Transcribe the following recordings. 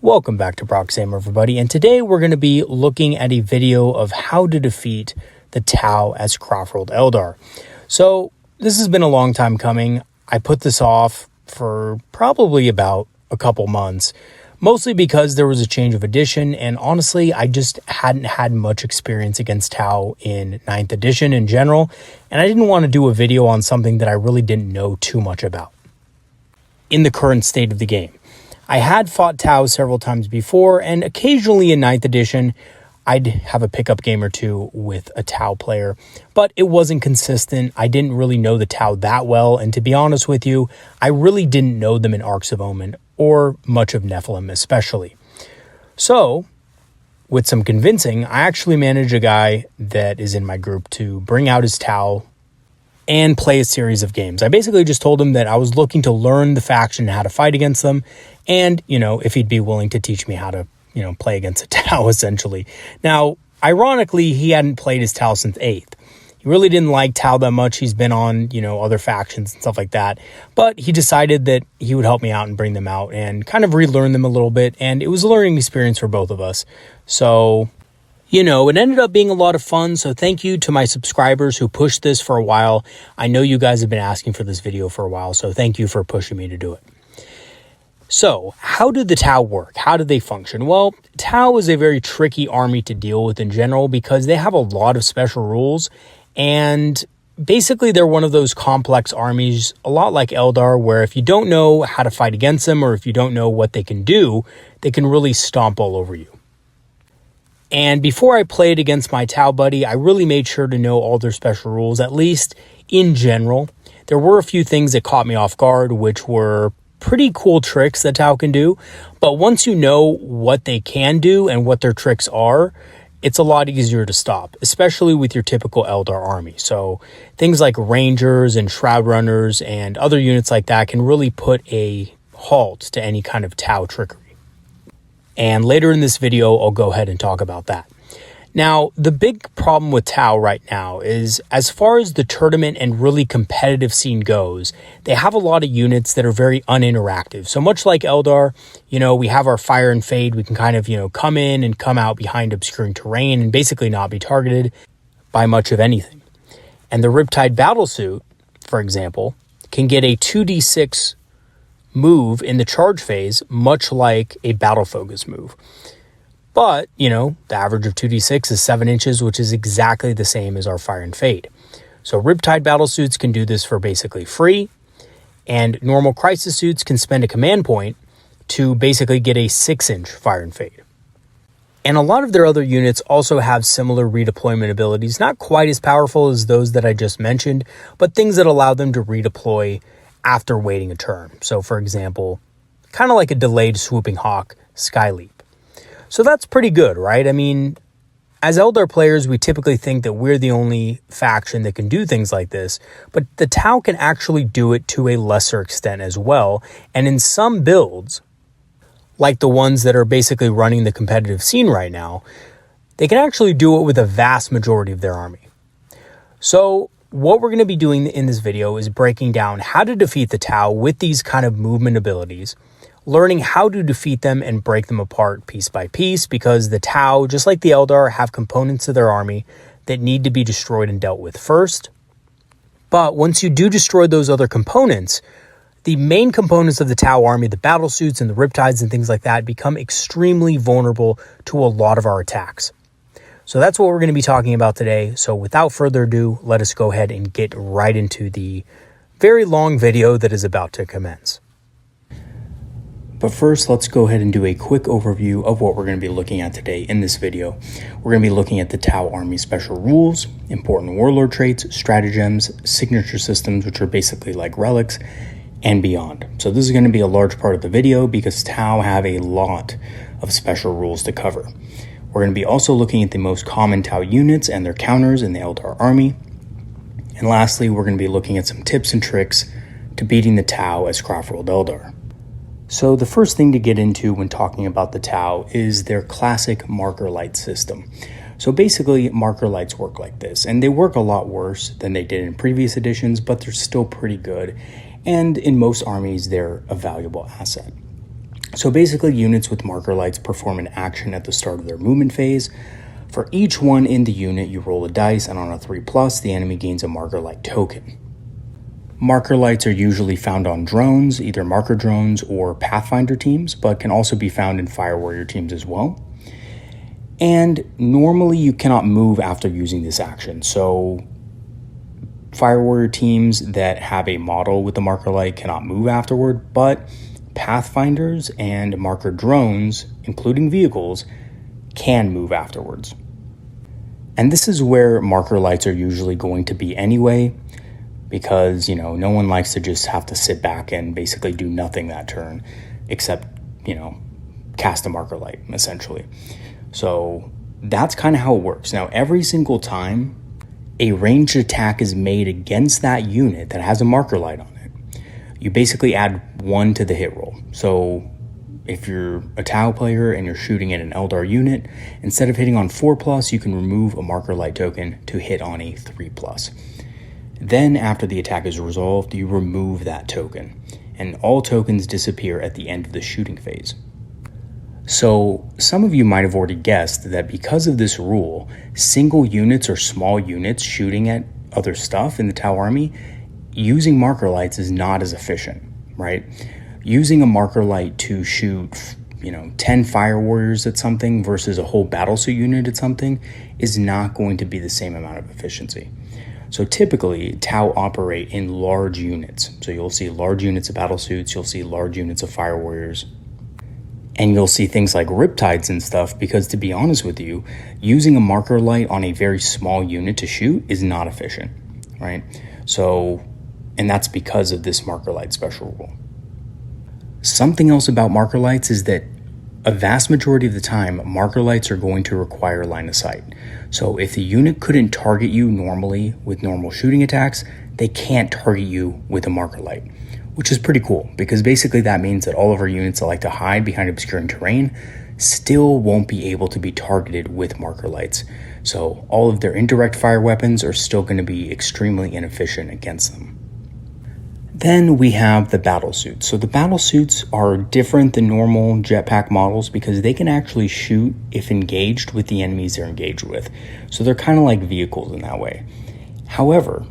Welcome back to Proxam, everybody, and today we're going to be looking at a video of how to defeat the Tau as Craftworld Eldar. So this has been a long time coming. I put this off for probably about a couple months, mostly because there was a change of edition, and honestly, I just hadn't had much experience against Tau in 9th edition in general, and I didn't want to do a video on something that I really didn't know too much about in the current state of the game. I had fought Tau several times before, and occasionally in 9th edition, I'd have a pickup game or two with a Tau player, but it wasn't consistent. I didn't really know the Tau that well, and to be honest with you, I really didn't know them in Arcs of Omen, or much of Nephilim especially. So, with some convincing, I actually managed a guy that is in my group to bring out his Tau and play a series of games. I basically just told him that I was looking to learn the faction and how to fight against them, and, if he'd be willing to teach me how to, play against a Tau, essentially. Now, ironically, he hadn't played his Tau since 8th. He really didn't like Tau that much. He's been on, other factions and stuff like that, but he decided that he would help me out and bring them out and kind of relearn them a little bit, and it was a learning experience for both of us. So, it ended up being a lot of fun, so thank you to my subscribers who pushed this for a while. I know you guys have been asking for this video for a while, so thank you for pushing me to do it. So, how do the Tau work? How do they function? Well, Tau is a very tricky army to deal with in general because they have a lot of special rules, and basically they're one of those complex armies, a lot like Eldar, where if you don't know how to fight against them or if you don't know what they can do, they can really stomp all over you. And before I played against my Tau buddy, I really made sure to know all their special rules, at least in general. There were a few things that caught me off guard, which were pretty cool tricks that Tau can do. But once you know what they can do and what their tricks are, it's a lot easier to stop, especially with your typical Eldar army. So things like Rangers and Shroud Runners and other units like that can really put a halt to any kind of Tau trickery. And later in this video, I'll go ahead and talk about that. Now, the big problem with Tau right now is, as far as the tournament and really competitive scene goes, they have a lot of units that are very uninteractive. So much like Eldar, we have our Fire and Fade. We can kind of, come in and come out behind obscuring terrain and basically not be targeted by much of anything. And the Riptide Battlesuit, for example, can get a 2d6 move in the charge phase, much like a battle focus move. But, the average of 2d6 is 7 inches, which is exactly the same as our Fire and Fade. So Riptide Battlesuits can do this for basically free, and normal Crisis Suits can spend a command point to basically get a 6-inch Fire and Fade. And a lot of their other units also have similar redeployment abilities, not quite as powerful as those that I just mentioned, but things that allow them to redeploy after waiting a turn. So for example, kind of like a delayed Swooping Hawk Sky Leap. So that's pretty good, right? I mean, as Eldar players, we typically think that we're the only faction that can do things like this, but the Tau can actually do it to a lesser extent as well. And in some builds, like the ones that are basically running the competitive scene right now, they can actually do it with a vast majority of their army. So what we're going to be doing in this video is breaking down how to defeat the Tau with these kind of movement abilities, learning how to defeat them and break them apart piece by piece, because the Tau, just like the Eldar, have components of their army that need to be destroyed and dealt with first. But once you do destroy those other components, the main components of the Tau army, the battle suits and the Riptides and things like that, become extremely vulnerable to a lot of our attacks. So that's what we're going to be talking about today. So without further ado, let us go ahead and get right into the very long video that is about to commence. But first, let's go ahead and do a quick overview of what we're going to be looking at today in this video. We're going to be looking at the Tau Army special rules, important warlord traits, stratagems, signature systems, which are basically like relics, and beyond. So this is going to be a large part of the video because Tau have a lot of special rules to cover. We're going to be also looking at the most common Tau units and their counters in the Eldar army. And lastly, we're going to be looking at some tips and tricks to beating the Tau as Craftworld Eldar. So the first thing to get into when talking about the Tau is their classic marker light system. So basically, marker lights work like this, and they work a lot worse than they did in previous editions, but they're still pretty good, and in most armies, they're a valuable asset. So basically, units with marker lights perform an action at the start of their movement phase. For each one in the unit, you roll a dice, and on a 3+, the enemy gains a marker light token. Marker lights are usually found on drones, either marker drones or Pathfinder teams, but can also be found in Fire Warrior teams as well. And normally you cannot move after using this action. So Fire Warrior teams that have a model with the marker light cannot move afterward, but Pathfinders and marker drones, including vehicles, can move afterwards. And this is where marker lights are usually going to be anyway, because, no one likes to just have to sit back and basically do nothing that turn, except, cast a marker light, essentially. So that's kind of how it works. Now, every single time a ranged attack is made against that unit that has a marker light on it, you basically add 1 to the hit roll. So if you're a Tau player and you're shooting at an Eldar unit, instead of hitting on 4+, you can remove a marker light token to hit on a 3+. Then after the attack is resolved, you remove that token, and all tokens disappear at the end of the shooting phase. So some of you might have already guessed that because of this rule, single units or small units shooting at other stuff in the Tau army, using marker lights is not as efficient, right? Using a marker light to shoot, 10 Fire Warriors at something versus a whole battlesuit unit at something is not going to be the same amount of efficiency. So typically, Tau operate in large units. So you'll see large units of battlesuits, you'll see large units of Fire Warriors, and you'll see things like riptides and stuff, because to be honest with you, using a marker light on a very small unit to shoot is not efficient, right? So, and that's because of this marker light special rule. Something else about marker lights is that a vast majority of the time, marker lights are going to require line of sight. So if the unit couldn't target you normally with normal shooting attacks, they can't target you with a marker light, which is pretty cool, because basically that means that all of our units that like to hide behind obscuring terrain still won't be able to be targeted with marker lights. So all of their indirect fire weapons are still going to be extremely inefficient against them. Then we have the battle suits. So the battle suits are different than normal jetpack models because they can actually shoot if engaged with the enemies they're engaged with. So they're kind of like vehicles in that way. However,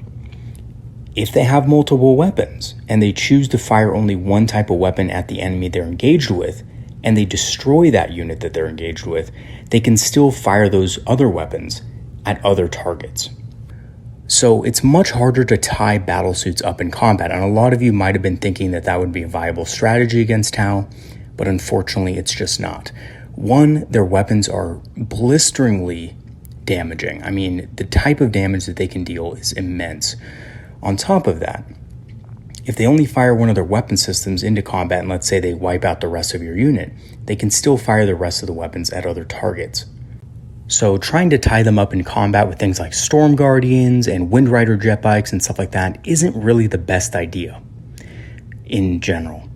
if they have multiple weapons and they choose to fire only one type of weapon at the enemy they're engaged with, and they destroy that unit that they're engaged with, they can still fire those other weapons at other targets. So it's much harder to tie battlesuits up in combat, and a lot of you might have been thinking that that would be a viable strategy against Tau, but unfortunately it's just not. One, their weapons are blisteringly damaging. I mean, the type of damage that they can deal is immense. On top of that, if they only fire one of their weapon systems into combat, and let's say they wipe out the rest of your unit, they can still fire the rest of the weapons at other targets. So trying to tie them up in combat with things like Storm Guardians and Wind Rider jet bikes and stuff like that isn't really the best idea in general.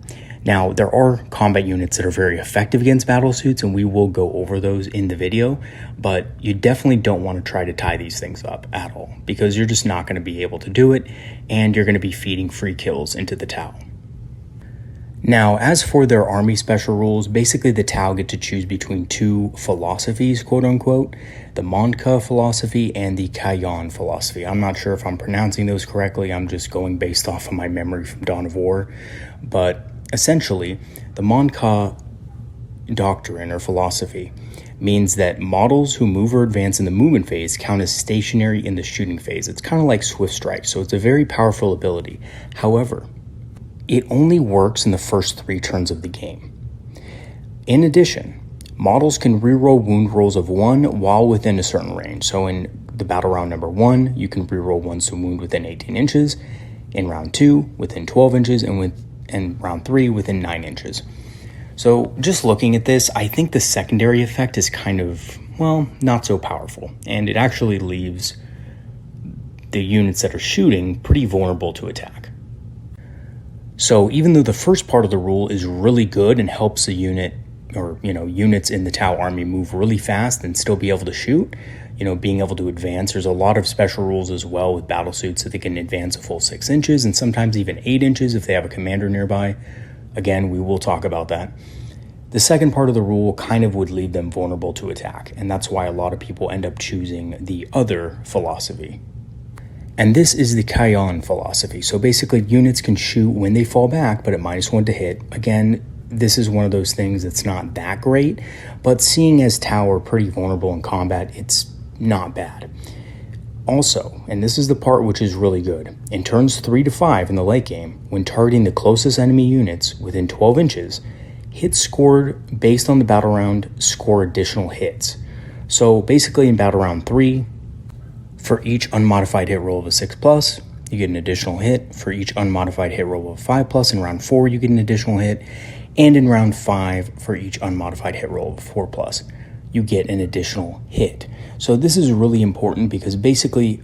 Now, there are combat units that are very effective against battlesuits, and we will go over those in the video, but you definitely don't want to try to tie these things up at all, because you're just not going to be able to do it, and you're going to be feeding free kills into the Tau. Now, as for their army special rules, basically the Tau get to choose between 2 philosophies, quote unquote, the Mondka philosophy and the Kayan philosophy. I'm not sure if I'm pronouncing those correctly, I'm just going based off of my memory from Dawn of War, but essentially, the Mondka doctrine or philosophy means that models who move or advance in the movement phase count as stationary in the shooting phase. It's kind of like Swift Strike, so it's a very powerful ability. However, it only works in the first 3 turns of the game. In addition, models can reroll wound rolls of 1 while within a certain range. So in the battle round number 1, you can reroll 1 to wound within 18 inches. In round 2, within 12 inches, and round 3 within 9 inches. So just looking at this, I think the secondary effect is kind of, well, not so powerful. And it actually leaves the units that are shooting pretty vulnerable to attack. So even though the first part of the rule is really good and helps the unit or, units in the Tau army move really fast and still be able to shoot, being able to advance, there's a lot of special rules as well with battlesuits that they can advance a full 6 inches and sometimes even 8 inches if they have a commander nearby. Again, we will talk about that. The second part of the rule kind of would leave them vulnerable to attack, and that's why a lot of people end up choosing the other philosophy. And this is the Kayan philosophy. So basically, units can shoot when they fall back, but at -1 to hit. Again, this is one of those things that's not that great, but seeing as Tau are pretty vulnerable in combat, it's not bad. Also, and this is the part which is really good, in turns 3 to 5 in the late game, when targeting the closest enemy units within 12 inches, hits scored based on the battle round score additional hits. So basically in battle round 3, for each unmodified hit roll of a 6+, you get an additional hit. For each unmodified hit roll of a 5+, in round 4, you get an additional hit. And in round 5, for each unmodified hit roll of a 4+, you get an additional hit. So this is really important because basically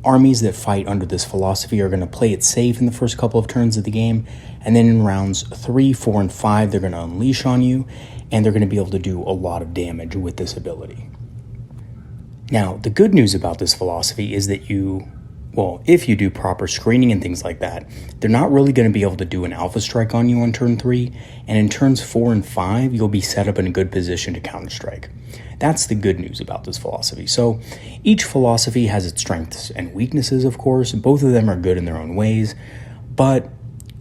armies that fight under this philosophy are going to play it safe in the first couple of turns of the game, and then in rounds 3, 4, and 5, they're going to unleash on you, and they're going to be able to do a lot of damage with this ability. Now, the good news about this philosophy is that if you do proper screening and things like that, they're not really going to be able to do an alpha strike on you on turn 3, and in turns 4 and 5, you'll be set up in a good position to counterstrike. That's the good news about this philosophy. So each philosophy has its strengths and weaknesses, of course. Both of them are good in their own ways, but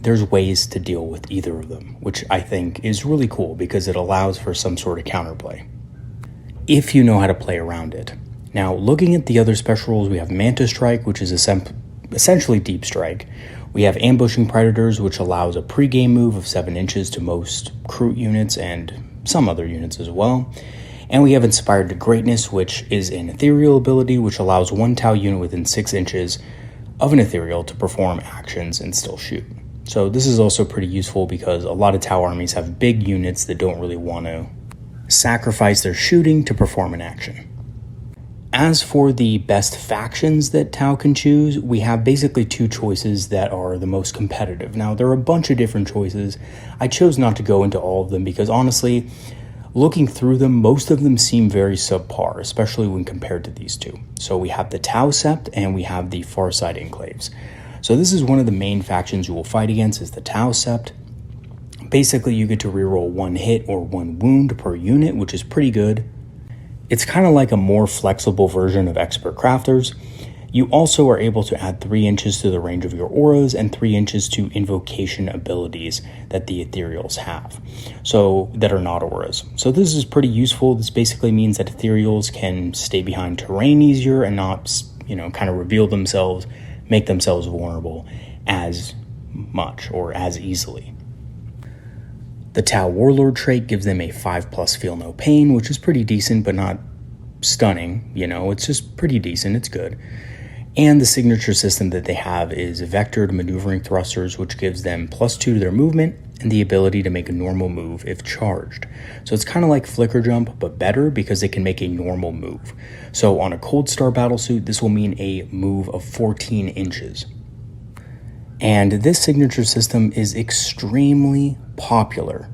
there's ways to deal with either of them, which I think is really cool because it allows for some sort of counterplay, if you know how to play around it. Now, looking at the other special rules, we have Manta Strike, which is essentially Deep Strike. We have Ambushing Predators, which allows a pre-game move of 7 inches to most Kroot units and some other units as well. And we have Inspired to Greatness, which is an ethereal ability, which allows one Tau unit within 6 inches of an ethereal to perform actions and still shoot. So this is also pretty useful because a lot of Tau armies have big units that don't really want to sacrifice their shooting to perform an action. As for the best factions that Tau can choose, we have basically 2 choices that are the most competitive. Now, there are a bunch of different choices. I chose not to go into all of them because honestly, looking through them, most of them seem very subpar, especially when compared to these 2. So we have the Tau Sept and we have the Farsight Enclaves. So this is one of the main factions you will fight against is the Tau Sept. Basically, you get to reroll 1 hit or 1 wound per unit, which is pretty good. It's kind of like a more flexible version of Expert Crafters. You also are able to add 3 inches to the range of your auras and 3 inches to invocation abilities that the ethereals have, so that are not auras. So this is pretty useful. This basically means that ethereals can stay behind terrain easier and not, kind of reveal themselves, make themselves vulnerable as much or as easily. The Tau Warlord trait gives them a 5+ Feel No Pain, which is pretty decent, but not stunning. It's just pretty decent. It's good. And the signature system that they have is Vectored Maneuvering Thrusters, which gives them +2 to their movement and the ability to make a normal move if charged. So it's kind of like Flicker Jump, but better because they can make a normal move. So on a Cold Star battlesuit, this will mean a move of 14 inches. And this signature system is extremely popular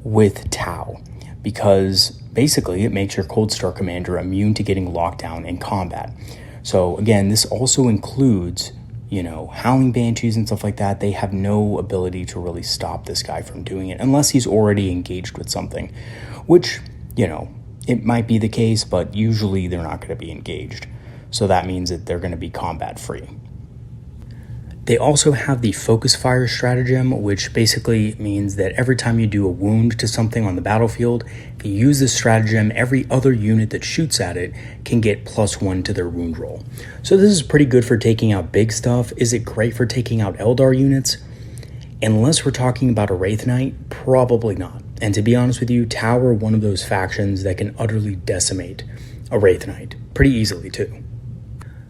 with Tau because basically it makes your Cold Star commander immune to getting locked down in combat. So again, this also includes, Howling Banshees and stuff like that. They have no ability to really stop this guy from doing it unless he's already engaged with something, which, it might be the case, but usually they're not going to be engaged. So that means that they're going to be combat free. They also have the Focus Fire Stratagem, which basically means that every time you do a wound to something on the battlefield, if you use this stratagem, every other unit that shoots at it can get +1 to their wound roll. So this is pretty good for taking out big stuff. Is it great for taking out Eldar units? Unless we're talking about a Wraith Knight, probably not. And to be honest with you, Tau are one of those factions that can utterly decimate a Wraith Knight pretty easily too.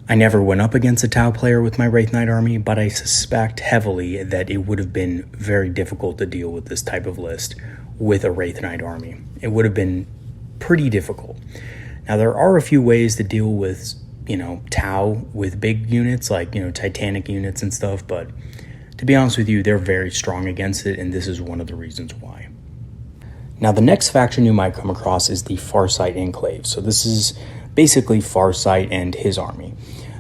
I never went up against a Tau player with my Wraith Knight army, but I suspect heavily that it would have been very difficult to deal with this type of list with a Wraith Knight army. It would have been pretty difficult. Now, there are a few ways to deal with, Tau with big units, like, Titanic units and stuff, but to be honest with you, they're very strong against it, and this is one of the reasons why. Now, the next faction you might come across is the Farsight Enclave. So this is basically Farsight and his army.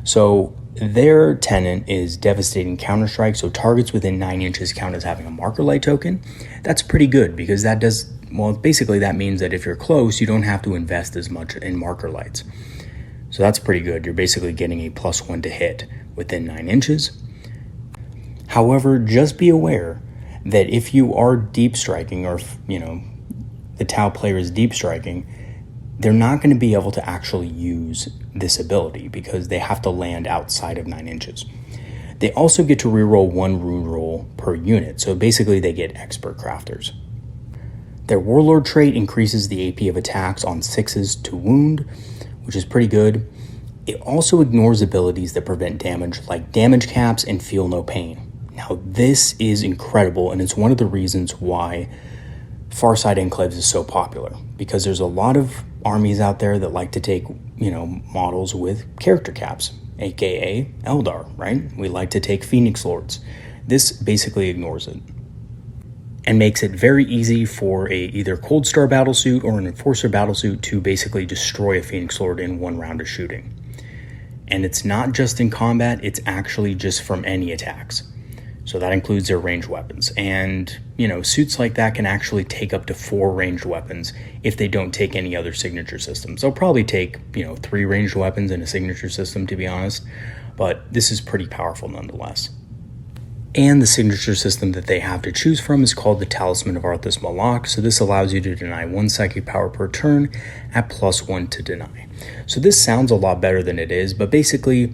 So their tenant is Devastating Counterstrike, so targets within 9 inches count as having a marker light token. That's pretty good because that does well, basically that means that if you're close, you don't have to invest as much in marker lights. So that's pretty good. You're basically getting a +1 to hit within 9 inches. However, just be aware that if you are deep striking, or the Tau player is deep striking, they're not going to be able to actually use this ability because they have to land outside of 9 inches. They also get to reroll 1 rune roll per unit, so basically they get expert crafters. Their Warlord trait increases the AP of attacks on 6s to wound, which is pretty good. It also ignores abilities that prevent damage, like damage caps and feel no pain. Now, this is incredible, and it's one of the reasons why farsight enclaves is so popular, because there's a lot of armies out there that like to take, models with character caps, aka Eldar, right? We like to take Phoenix Lords. This basically ignores it and makes it very easy for either Cold Star battlesuit or an Enforcer battlesuit to basically destroy a Phoenix Lord in 1 round of shooting. And it's not just in combat, it's actually just from any attacks. So that includes their ranged weapons. And, suits like that can actually take up to 4 ranged weapons if they don't take any other signature systems. They'll probably take, 3 ranged weapons in a signature system, to be honest. But this is pretty powerful nonetheless. And the signature system that they have to choose from is called the Talisman of Arthas Malak. So this allows you to deny 1 psychic power per turn at +1 to deny. So this sounds a lot better than it is, but basically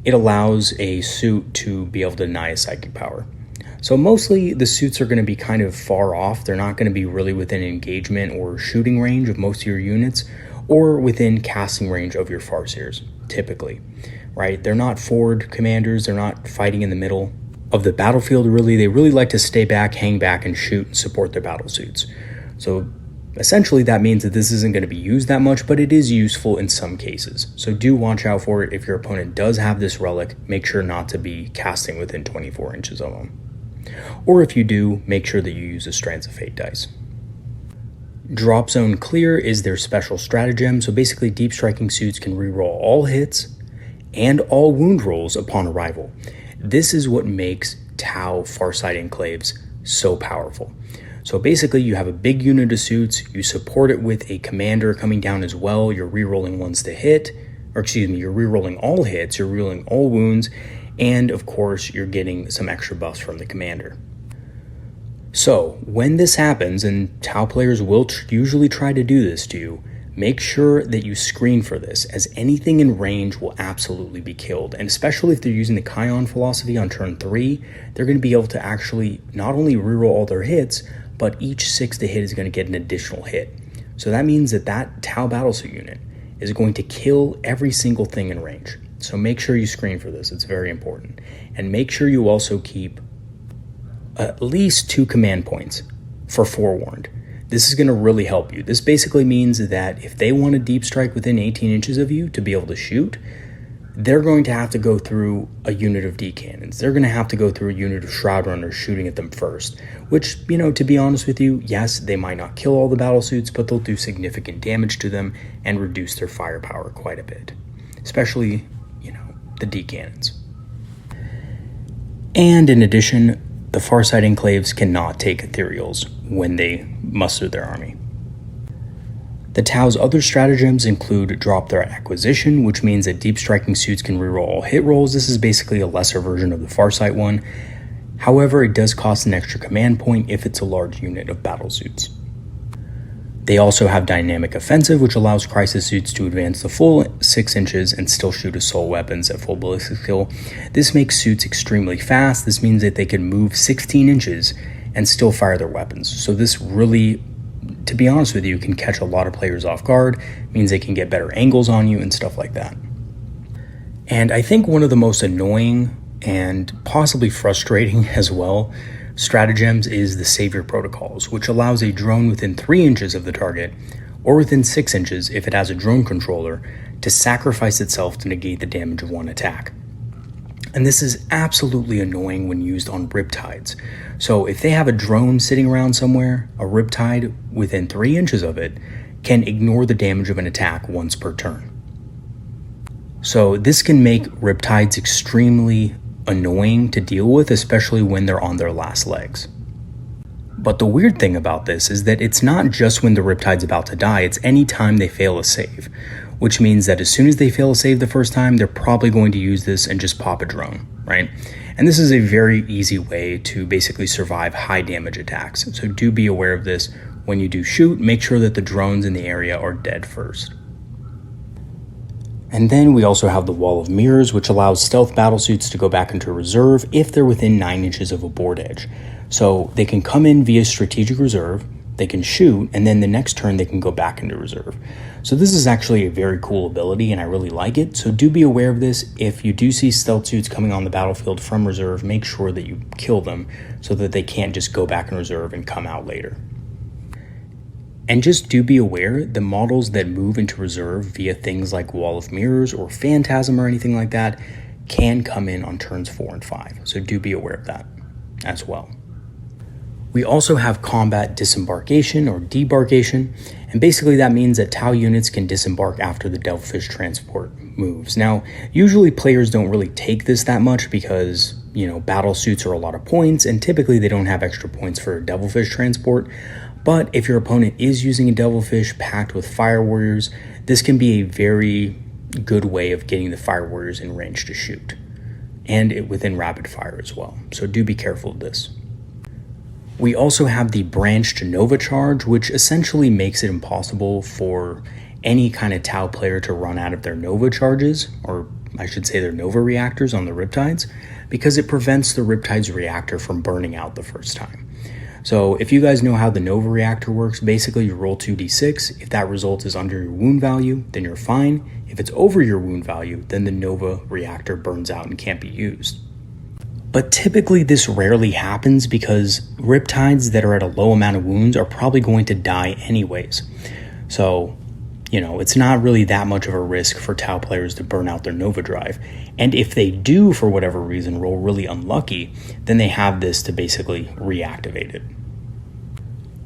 it allows a suit to be able to deny a psychic power. So mostly the suits are going to be kind of far off. They're not going to be really within engagement or shooting range of most of your units, or within casting range of your Farseers, typically, right? They're not forward commanders. They're not fighting in the middle of the battlefield, really. They really like to stay back, hang back, and shoot and support their battle suits. So essentially that means that this isn't going to be used that much, but it is useful in some cases. So do watch out for it. If your opponent does have this relic, make sure not to be casting within 24 inches of them. Or if you do, make sure that you use a Strands of Fate dice. Drop Zone Clear is their special stratagem. So basically deep striking suits can reroll all hits and all wound rolls upon arrival. This is what makes Tau farsight enclaves so powerful. So basically you have a big unit of suits, you support it with a commander coming down as well, you're rerolling ones to hit, you're rerolling all hits, you're rerolling all wounds, and of course you're getting some extra buffs from the commander. So when this happens, and Tau players will usually try to do this to you, make sure that you screen for this, as anything in range will absolutely be killed. And especially if they're using the Kion philosophy on turn 3, they're going to be able to actually not only reroll all their hits, but each 6 to hit is going to get an additional hit. So that means that Tau battlesuit unit is going to kill every single thing in range. So make sure you screen for this, it's very important. And make sure you also keep at least 2 command points for Forewarned. This is going to really help you. This basically means that if they want to deep strike within 18 inches of you to be able to shoot, they're going to have to go through a unit of D-cannons. They're going to have to go through a unit of Shroud Runners shooting at them first, which, to be honest with you, yes, they might not kill all the battle suits, but they'll do significant damage to them and reduce their firepower quite a bit, especially, the D-cannons. And in addition, the farsight enclaves cannot take ethereals when they muster their army. The Tau's other stratagems include Drop Threat Acquisition, which means that deep striking suits can reroll all hit rolls. This is basically a lesser version of the farsight one. However, it does cost an extra command point if it's a large unit of battle suits. They also have Dynamic Offensive, which allows crisis suits to advance the full 6 inches and still shoot assault weapons at full ballistic skill. This makes suits extremely fast. This means that they can move 16 inches and still fire their weapons. So this really, to be honest with you, can catch a lot of players off guard. It means they can get better angles on you and stuff like that. And I think one of the most annoying and possibly frustrating as well stratagems is the Savior Protocols, which allows a drone within 3 inches of the target, or within 6 inches if it has a drone controller, to sacrifice itself to negate the damage of one attack. And this is absolutely annoying when used on Riptides. So if they have a drone sitting around somewhere, a Riptide within 3 inches of it can ignore the damage of an attack once per turn. So this can make Riptides extremely annoying to deal with, especially when they're on their last legs. But the weird thing about this is that it's not just when the Riptide's about to die, it's any time they fail a save, which means that as soon as they fail a save the first time, they're probably going to use this and just pop a drone, right? And this is a very easy way to basically survive high damage attacks. So do be aware of this. When you do shoot, make sure that the drones in the area are dead first. And then we also have the Wall of Mirrors, which allows stealth battlesuits to go back into reserve if they're within 9 inches of a board edge. So they can come in via strategic reserve, they can shoot, and then the next turn they can go back into reserve. So this is actually a very cool ability, and I really like it. So do be aware of this. If you do see stealth suits coming on the battlefield from reserve, make sure that you kill them so that they can't just go back in reserve and come out later. And just do be aware, the models that move into reserve via things like Wall of Mirrors or Phantasm or anything like that can come in on turns 4 and 5. So do be aware of that as well. We also have combat disembarkation or debarkation, and basically that means that Tau units can disembark after the Devilfish transport moves. Now, usually players don't really take this that much because, battle suits are a lot of points, and typically they don't have extra points for a Devilfish transport. But if your opponent is using a Devilfish packed with Fire Warriors, this can be a very good way of getting the Fire Warriors in range to shoot, and within rapid fire as well. So do be careful of this. We also have the branched Nova charge, which essentially makes it impossible for any kind of Tau player to run out of their Nova charges, or I should say their Nova reactors on the Riptides, because it prevents the Riptide's reactor from burning out the first time. So if you guys know how the Nova reactor works, basically you roll 2d6. If that result is under your wound value, then you're fine. If it's over your wound value, then the Nova reactor burns out and can't be used. But typically this rarely happens because Riptides that are at a low amount of wounds are probably going to die anyways. So, it's not really that much of a risk for Tau players to burn out their Nova drive. And if they do, for whatever reason, roll really unlucky, then they have this to basically reactivate it.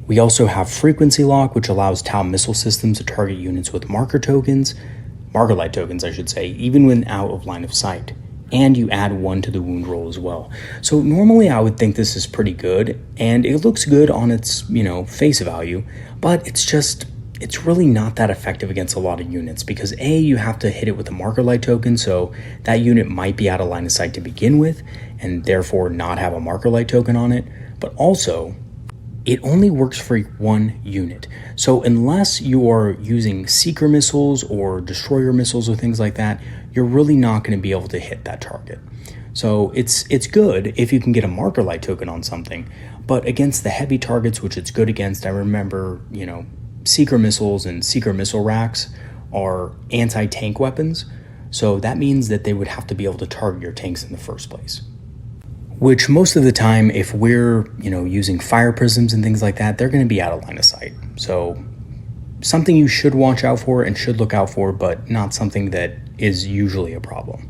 We also have frequency lock, which allows Tau missile systems to target units with marker light tokens, I should say, even when out of line of sight. And you add 1 to the wound roll as well. So normally I would think this is pretty good, and it looks good on its, face value, but it's really not that effective against a lot of units because A, you have to hit it with a marker light token, so that unit might be out of line of sight to begin with, and therefore not have a marker light token on it, but also, it only works for 1 unit. So unless you are using seeker missiles or destroyer missiles or things like that, you're really not going to be able to hit that target. So it's good if you can get a marker light token on something, but against the heavy targets, which it's good against, I remember, seeker missiles and seeker missile racks are anti-tank weapons. So that means that they would have to be able to target your tanks in the first place. Which most of the time, if we're, using fire prisms and things like that, they're going to be out of line of sight. So something you should watch out for and should look out for, but not something that is usually a problem.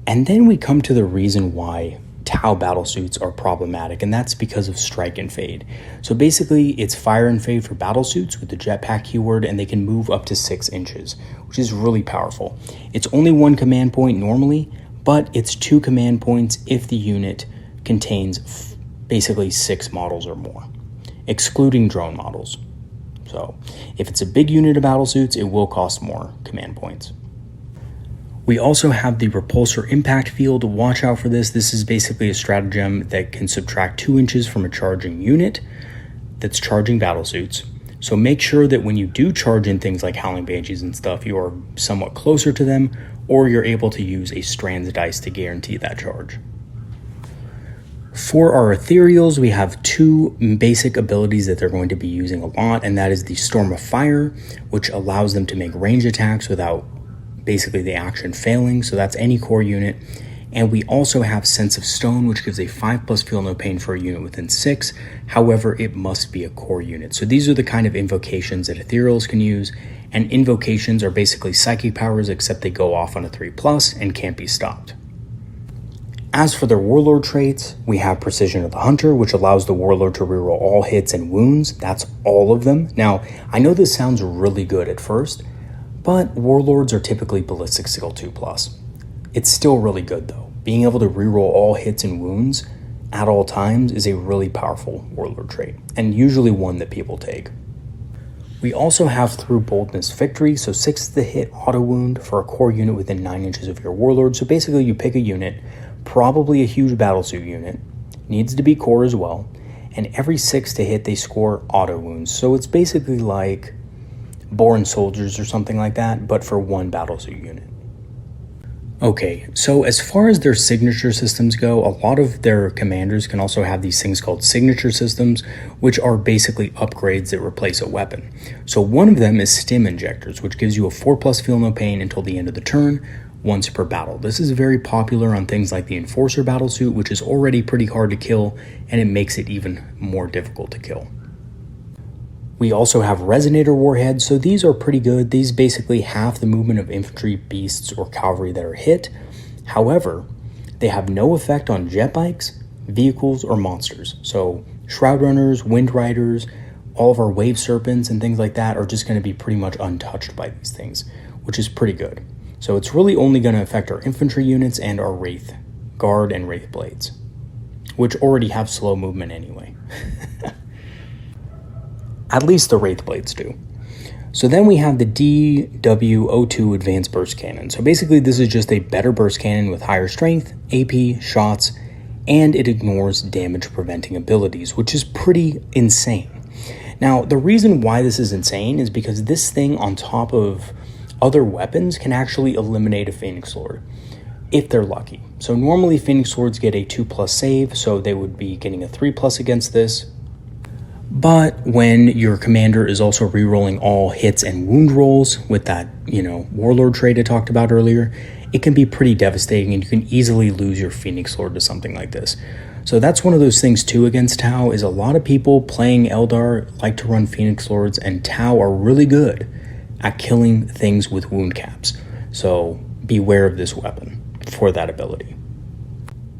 And then we come to the reason why Tau battlesuits are problematic, and that's because of strike and fade. So basically, it's fire and fade for battlesuits with the jetpack keyword, and they can move up to 6 inches, which is really powerful. It's only 1 command point normally, but it's 2 command points if the unit contains basically 6 models or more, excluding drone models. So if it's a big unit of battlesuits, it will cost more command points. We also have the repulsor impact field. Watch out for this. This is basically a stratagem that can subtract 2 inches from a charging unit that's charging battlesuits. So make sure that when you do charge in things like Howling Banshees and stuff, you are somewhat closer to them, or you're able to use a Strands dice to guarantee that charge. For our ethereals, we have 2 basic abilities that they're going to be using a lot, and that is the Storm of Fire, which allows them to make range attacks without basically the action failing, so that's any core unit. And we also have Sense of Stone, which gives a 5+ Feel No Pain for a unit within 6. However, it must be a core unit. So these are the kind of invocations that ethereals can use, and invocations are basically psychic powers, except they go off on a 3+ and can't be stopped. As for their warlord traits, we have Precision of the Hunter, which allows the warlord to reroll all hits and wounds. That's all of them. Now, I know this sounds really good at first, but warlords are typically ballistic skill 2+. It's still really good though. Being able to reroll all hits and wounds at all times is a really powerful warlord trait, and usually one that people take. We also have through boldness victory, so 6 is the hit auto wound for a core unit within 9 inches of your warlord. So basically you pick a unit, probably a huge battlesuit unit, needs to be core as well, and every 6 to hit they score auto wounds. So it's basically like Born Soldiers or something like that, but for one battlesuit unit. Okay, so as far as their signature systems go, a lot of their commanders can also have these things called signature systems, which are basically upgrades that replace a weapon. So one of them is stim injectors, which gives you a 4+ feel no pain until the end of the turn, once per battle. This is very popular on things like the Enforcer battlesuit, which is already pretty hard to kill, and it makes it even more difficult to kill. We also have Resonator Warheads, so these are pretty good. These basically halve the movement of infantry, beasts, or cavalry that are hit. However, they have no effect on jet bikes, vehicles, or monsters. So Shroud Runners, Wind Riders, all of our Wave Serpents and things like that are just going to be pretty much untouched by these things, which is pretty good. So it's really only going to affect our infantry units and our Wraith Guard and Wraith Blades, which already have slow movement anyway. At least the Wraith Blades do. So then we have the DW02 Advanced Burst Cannon. So basically this is just a better burst cannon with higher strength, AP, shots, and it ignores damage preventing abilities, which is pretty insane. Now, the reason why this is insane is because this thing on top of other weapons can actually eliminate a Phoenix Lord, if they're lucky. So normally Phoenix Lords get a 2+ save, so they would be getting a 3+ against this. But when your commander is also rerolling all hits and wound rolls with that, warlord trait I talked about earlier, it can be pretty devastating and you can easily lose your Phoenix Lord to something like this. So that's one of those things too against Tau, is a lot of people playing Eldar like to run Phoenix Lords, and Tau are really good at killing things with wound caps. So beware of this weapon for that ability.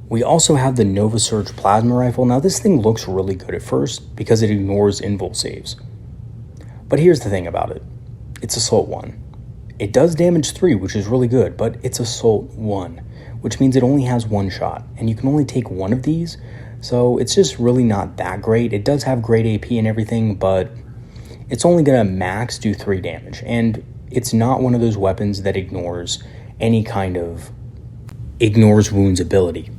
We also have the Nova Surge Plasma Rifle. Now this thing looks really good at first because it ignores invul saves. But here's the thing about it. It's Assault 1. It does damage 3, which is really good, but it's Assault 1, which means it only has 1 shot, and you can only take 1 of these, so it's just really not that great. It does have great AP and everything, but it's only going to max do 3 damage, and it's not one of those weapons that ignores any kind of ignores wounds ability.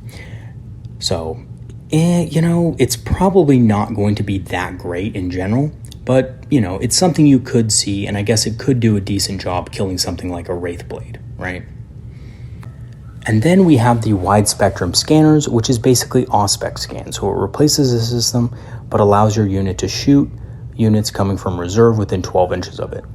So, it's probably not going to be that great in general, but, it's something you could see, and I guess it could do a decent job killing something like a Wraith Blade, right? And then we have the Wide Spectrum Scanners, which is basically Auspex scan. So it replaces the system, but allows your unit to shoot units coming from reserve within 12 inches of it.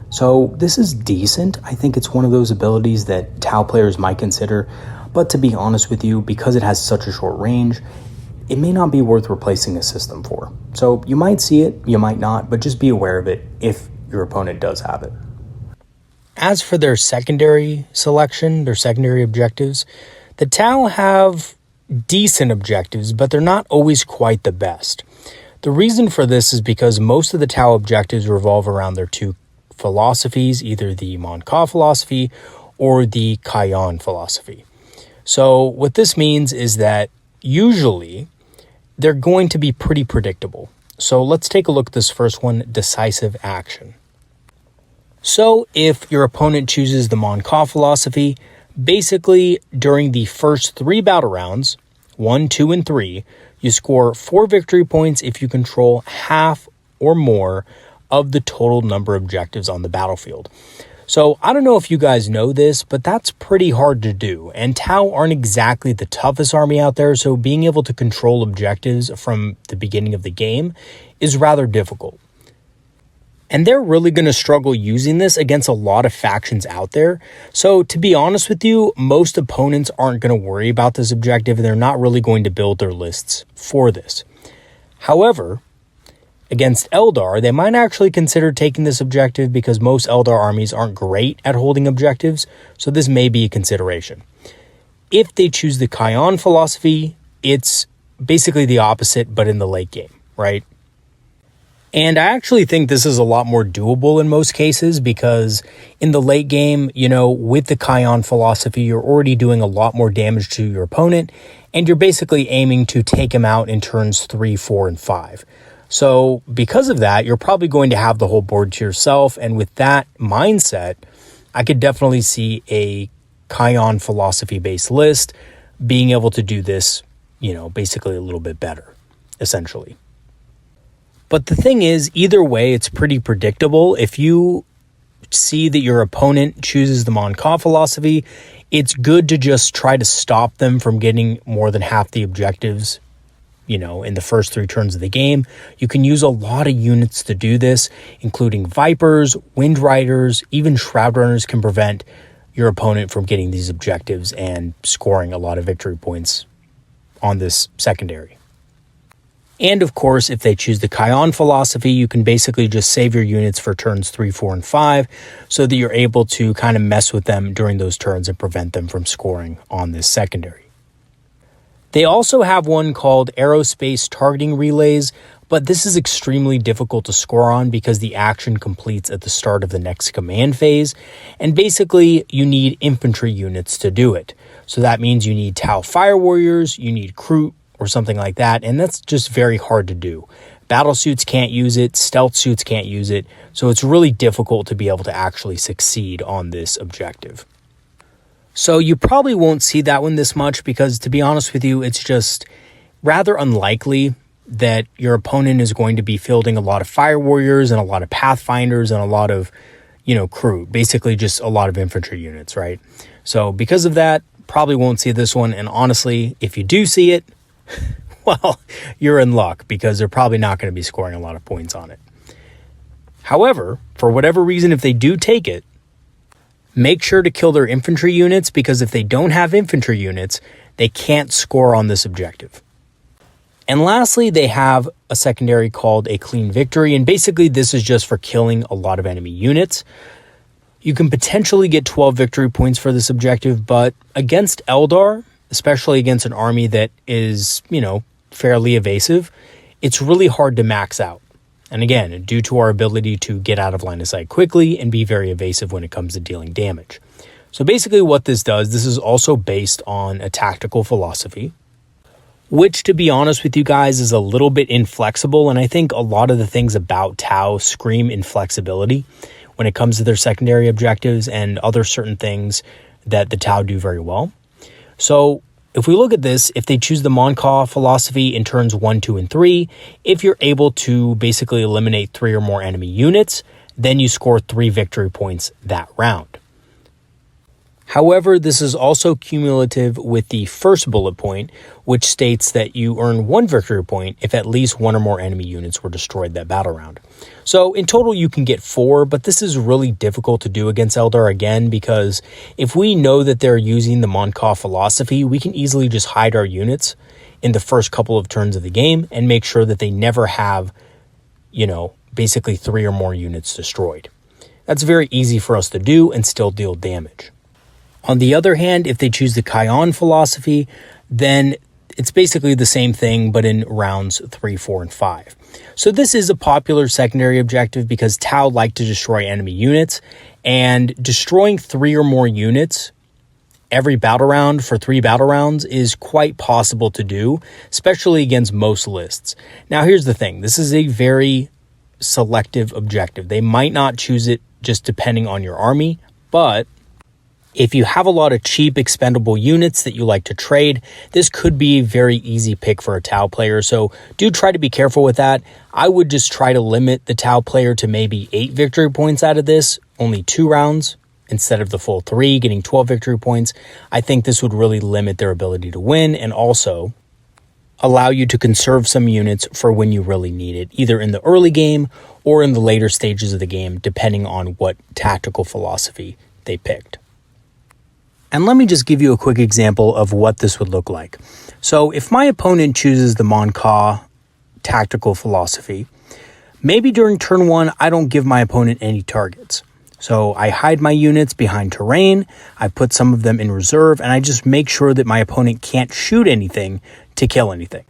So this is decent. I think it's one of those abilities that Tau players might consider, but to be honest with you, because it has such a short range, it may not be worth replacing a system for. So you might see it, you might not, but just be aware of it if your opponent does have it. As for their secondary selection, their secondary objectives, the Tau have decent objectives, but they're not always quite the best. The reason for this is because most of the Tau objectives revolve around their 2 philosophies, either the Mon Ka philosophy or the Kayan philosophy. So what this means is that usually they're going to be pretty predictable. So let's take a look at this first one, Decisive Action. So if your opponent chooses the Mon Ka philosophy, basically during the first 3 battle rounds, 1, 2, and 3, you score 4 victory points if you control half or more of the total number of objectives on the battlefield. So I don't know if you guys know this, but that's pretty hard to do. And Tau aren't exactly the toughest army out there, so being able to control objectives from the beginning of the game is rather difficult. And they're really going to struggle using this against a lot of factions out there. So to be honest with you, most opponents aren't going to worry about this objective, and they're not really going to build their lists for this. However, against Eldar, they might actually consider taking this objective because most Eldar armies aren't great at holding objectives, so this may be a consideration. If they choose the Kayan philosophy, it's basically the opposite, but in the late game, right? And I actually think this is a lot more doable in most cases because in the late game, with the Kion philosophy, you're already doing a lot more damage to your opponent, and you're basically aiming to take him out in turns 3, 4, and 5. So because of that, you're probably going to have the whole board to yourself, and with that mindset, I could definitely see a Kion philosophy-based list being able to do this, basically a little bit better, essentially. But the thing is, either way, it's pretty predictable. If you see that your opponent chooses the Mon Ka philosophy, it's good to just try to stop them from getting more than half the objectives, in the first 3 turns of the game. You can use a lot of units to do this, including Vipers, Wind Riders, even Shroud Runners can prevent your opponent from getting these objectives and scoring a lot of victory points on this secondary. And of course, if they choose the Kion philosophy, you can basically just save your units for turns 3, 4, and 5 so that you're able to kind of mess with them during those turns and prevent them from scoring on this secondary. They also have one called Aerospace Targeting Relays, but this is extremely difficult to score on because the action completes at the start of the next command phase, and basically you need infantry units to do it. So that means you need Tau Fire Warriors, you need Kroot, or something like that, and that's just very hard to do. Battle suits can't use it, stealth suits can't use it, so it's really difficult to be able to actually succeed on this objective. So you probably won't see that one this much because, to be honest with you, it's just rather unlikely that your opponent is going to be fielding a lot of Fire Warriors and a lot of Pathfinders and a lot of, crew, basically just a lot of infantry units, right? So because of that, probably won't see this one, and honestly, if you do see it, well, you're in luck because they're probably not going to be scoring a lot of points on it. However, for whatever reason, if they do take it, make sure to kill their infantry units because if they don't have infantry units, they can't score on this objective. And lastly, they have a secondary called a Clean Victory, and basically this is just for killing a lot of enemy units. You can potentially get 12 victory points for this objective, but against Eldar, especially against an army that is, fairly evasive, it's really hard to max out. And again, due to our ability to get out of line of sight quickly and be very evasive when it comes to dealing damage. So basically what this does, this is also based on a tactical philosophy, which, to be honest with you guys, is a little bit inflexible. And I think a lot of the things about Tau scream inflexibility when it comes to their secondary objectives and other certain things that the Tau do very well. So if we look at this, if they choose the Mon Ka philosophy in turns 1, 2, and 3, if you're able to basically eliminate 3 or more enemy units, then you score 3 victory points that round. However, this is also cumulative with the first bullet point, which states that you earn 1 victory point if at least 1 or more enemy units were destroyed that battle round. So in total, you can get 4, but this is really difficult to do against Eldar again, because if we know that they're using the Mon Ka philosophy, we can easily just hide our units in the first couple of turns of the game and make sure that they never have, basically 3 or more units destroyed. That's very easy for us to do and still deal damage. On the other hand, if they choose the Kion philosophy, then it's basically the same thing, but in rounds 3, 4, and 5. So this is a popular secondary objective because Tau like to destroy enemy units, and destroying 3 or more units every battle round for 3 battle rounds is quite possible to do, especially against most lists. Now, here's the thing. This is a very selective objective. They might not choose it just depending on your army, but if you have a lot of cheap expendable units that you like to trade, this could be a very easy pick for a Tau player. So do try to be careful with that. I would just try to limit the Tau player to maybe 8 victory points out of this, only 2 rounds instead of the full 3, getting 12 victory points. I think this would really limit their ability to win and also allow you to conserve some units for when you really need it, either in the early game or in the later stages of the game, depending on what tactical philosophy they picked. And let me just give you a quick example of what this would look like. So if my opponent chooses the Mon Ka tactical philosophy, maybe during turn 1, I don't give my opponent any targets. So I hide my units behind terrain, I put some of them in reserve, and I just make sure that my opponent can't shoot anything to kill anything.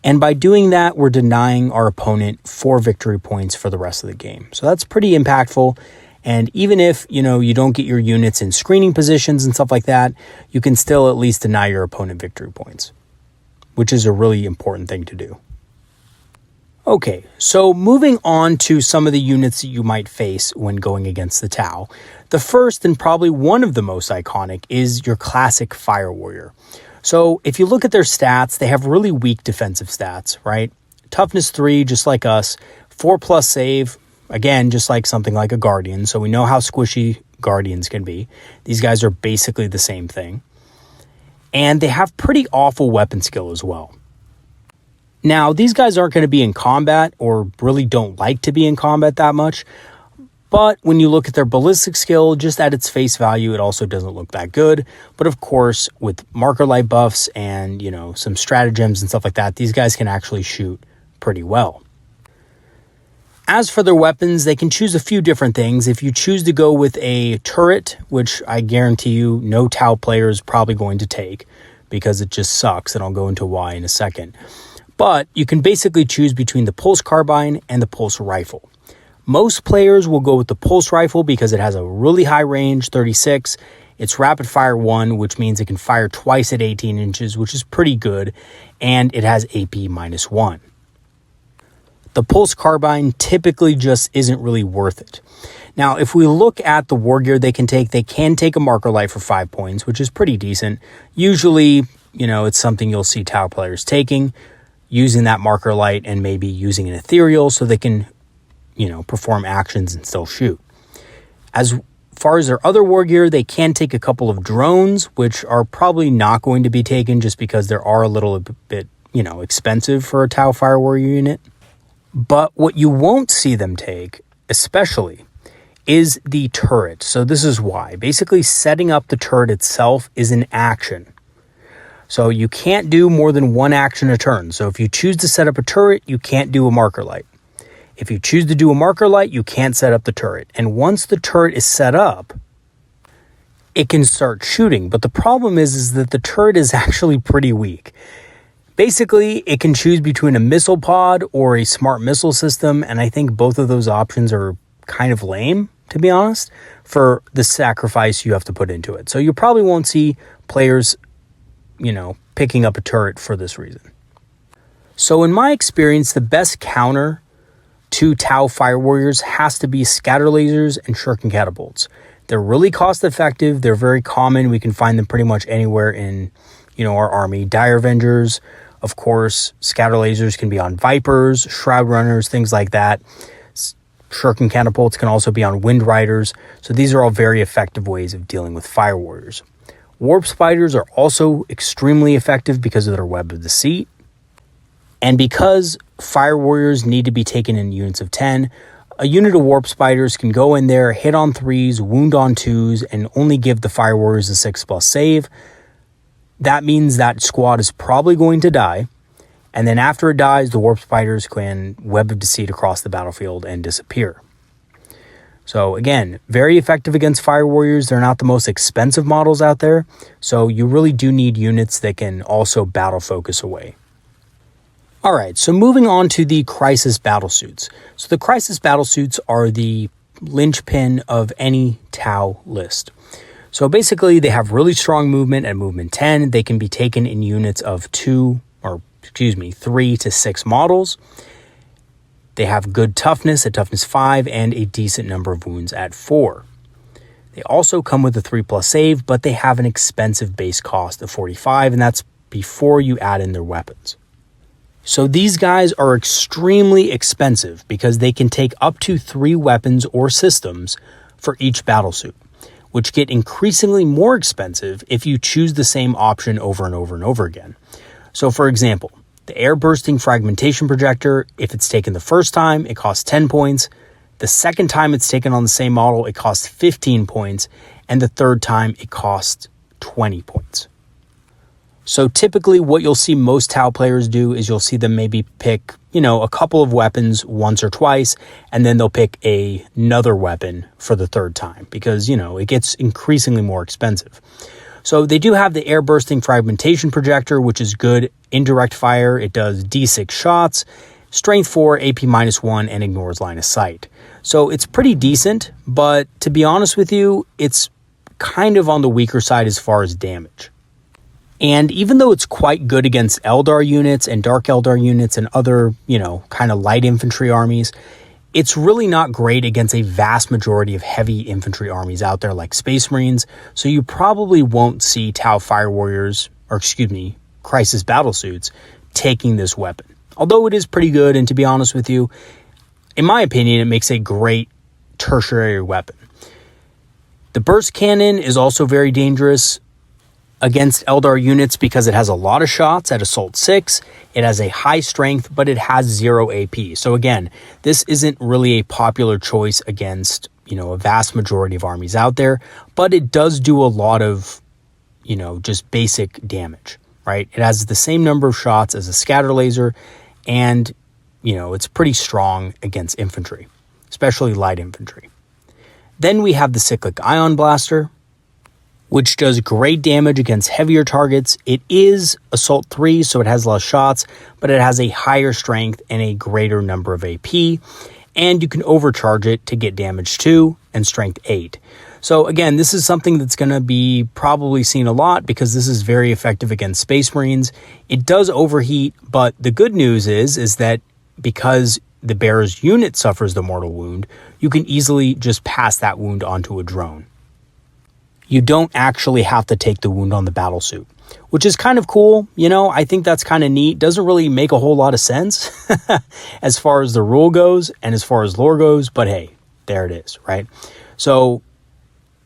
And by doing that, we're denying our opponent 4 victory points for the rest of the game. So that's pretty impactful. And even if, you don't get your units in screening positions and stuff like that, you can still at least deny your opponent victory points, which is a really important thing to do. Okay, so moving on to some of the units that you might face when going against the Tau. The first and probably one of the most iconic is your classic Fire Warrior. So if you look at their stats, they have really weak defensive stats, right? Toughness 3, just like us. 4+ save, again, just like something like a Guardian. So we know how squishy Guardians can be. These guys are basically the same thing. And they have pretty awful weapon skill as well. Now, these guys aren't going to be in combat or really don't like to be in combat that much. But when you look at their ballistic skill, just at its face value, it also doesn't look that good. But of course, with marker light buffs and, some stratagems and stuff like that, these guys can actually shoot pretty well. As for their weapons, they can choose a few different things. If you choose to go with a turret, which I guarantee you no Tau player is probably going to take because it just sucks, and I'll go into why in a second. But you can basically choose between the pulse carbine and the pulse rifle. Most players will go with the pulse rifle because it has a really high range, 36. It's rapid fire 1, which means it can fire twice at 18 inches, which is pretty good. And it has AP -1. The pulse carbine typically just isn't really worth it. Now, if we look at the war gear they can take a marker light for 5 points, which is pretty decent. Usually, it's something you'll see Tau players taking, using that marker light and maybe using an ethereal so they can perform actions and still shoot. As far as their other war gear, they can take a couple of drones, which are probably not going to be taken just because they are a little bit, expensive for a Tau Fire Warrior unit. But what you won't see them take, especially, is the turret. So this is why. Basically, setting up the turret itself is an action. So you can't do more than one action a turn. So if you choose to set up a turret, you can't do a marker light. If you choose to do a marker light, you can't set up the turret. And once the turret is set up, it can start shooting. But the problem is that the turret is actually pretty weak. Basically, it can choose between a missile pod or a smart missile system. And I think both of those options are kind of lame, to be honest, for the sacrifice you have to put into it. So you probably won't see players, picking up a turret for this reason. So in my experience, the best counter to Tau Fire Warriors has to be scatter lasers and shuriken catapults. They're really cost effective. They're very common. We can find them pretty much anywhere in, our army. Dire Avengers, of course, scatter lasers can be on Vipers, Shroud Runners, things like that. Shuriken catapults can also be on Wind Riders. So these are all very effective ways of dealing with Fire Warriors. Warp Spiders are also extremely effective because of their web of deceit. And because Fire Warriors need to be taken in units of 10, a unit of Warp Spiders can go in there, hit on 3s, wound on 2s, and only give the Fire Warriors a 6+ save. That means that squad is probably going to die. And then after it dies, the Warp Spiders can web of deceit across the battlefield and disappear. So again, very effective against Fire Warriors. They're not the most expensive models out there. So you really do need units that can also battle focus away. All right, so moving on to the Crisis Battlesuits. So the Crisis Battlesuits are the linchpin of any Tau list. So basically, they have really strong movement at movement 10. They can be taken in units of 3 to 6 models. They have good toughness at toughness 5 and a decent number of wounds at 4. They also come with a 3+ save, but they have an expensive base cost of 45, and that's before you add in their weapons. So these guys are extremely expensive because they can take up to 3 weapons or systems for each battlesuit, which get increasingly more expensive if you choose the same option over and over and over again. So for example, the air bursting fragmentation projector, if it's taken the first time, it costs 10 points. The second time it's taken on the same model, it costs 15 points. And the third time, it costs 20 points. So typically what you'll see most Tau players do is you'll see them maybe pick, a couple of weapons once or twice, and then they'll pick another weapon for the third time because, it gets increasingly more expensive. So they do have the air bursting fragmentation projector, which is good indirect fire. It does D6 shots, strength 4, AP -1, and ignores line of sight. So it's pretty decent, but to be honest with you, it's kind of on the weaker side as far as damage. And even though it's quite good against Eldar units and Dark Eldar units and other, kind of light infantry armies, it's really not great against a vast majority of heavy infantry armies out there like Space Marines, so you probably won't see Tau Fire Warriors, Crisis Battlesuits, taking this weapon. Although it is pretty good, and to be honest with you, in my opinion, it makes a great tertiary weapon. The burst cannon is also very dangerous against Eldar units because it has a lot of shots at Assault 6, it has a high strength, but it has 0 AP. So again, this isn't really a popular choice against, a vast majority of armies out there, but it does do a lot of, just basic damage, right? It has the same number of shots as a scatter laser, and, it's pretty strong against infantry, especially light infantry. Then we have the Cyclic Ion Blaster, which does great damage against heavier targets. It is Assault 3, so it has less shots, but it has a higher strength and a greater number of AP, and you can overcharge it to get damage 2 and strength 8. So again, this is something that's going to be probably seen a lot because this is very effective against Space Marines. It does overheat, but the good news is that because the bearer's unit suffers the mortal wound, you can easily just pass that wound onto a drone. You don't actually have to take the wound on the battlesuit, which is kind of cool. I think that's kind of neat. Doesn't really make a whole lot of sense as far as the rule goes and as far as lore goes, but hey, there it is, right? So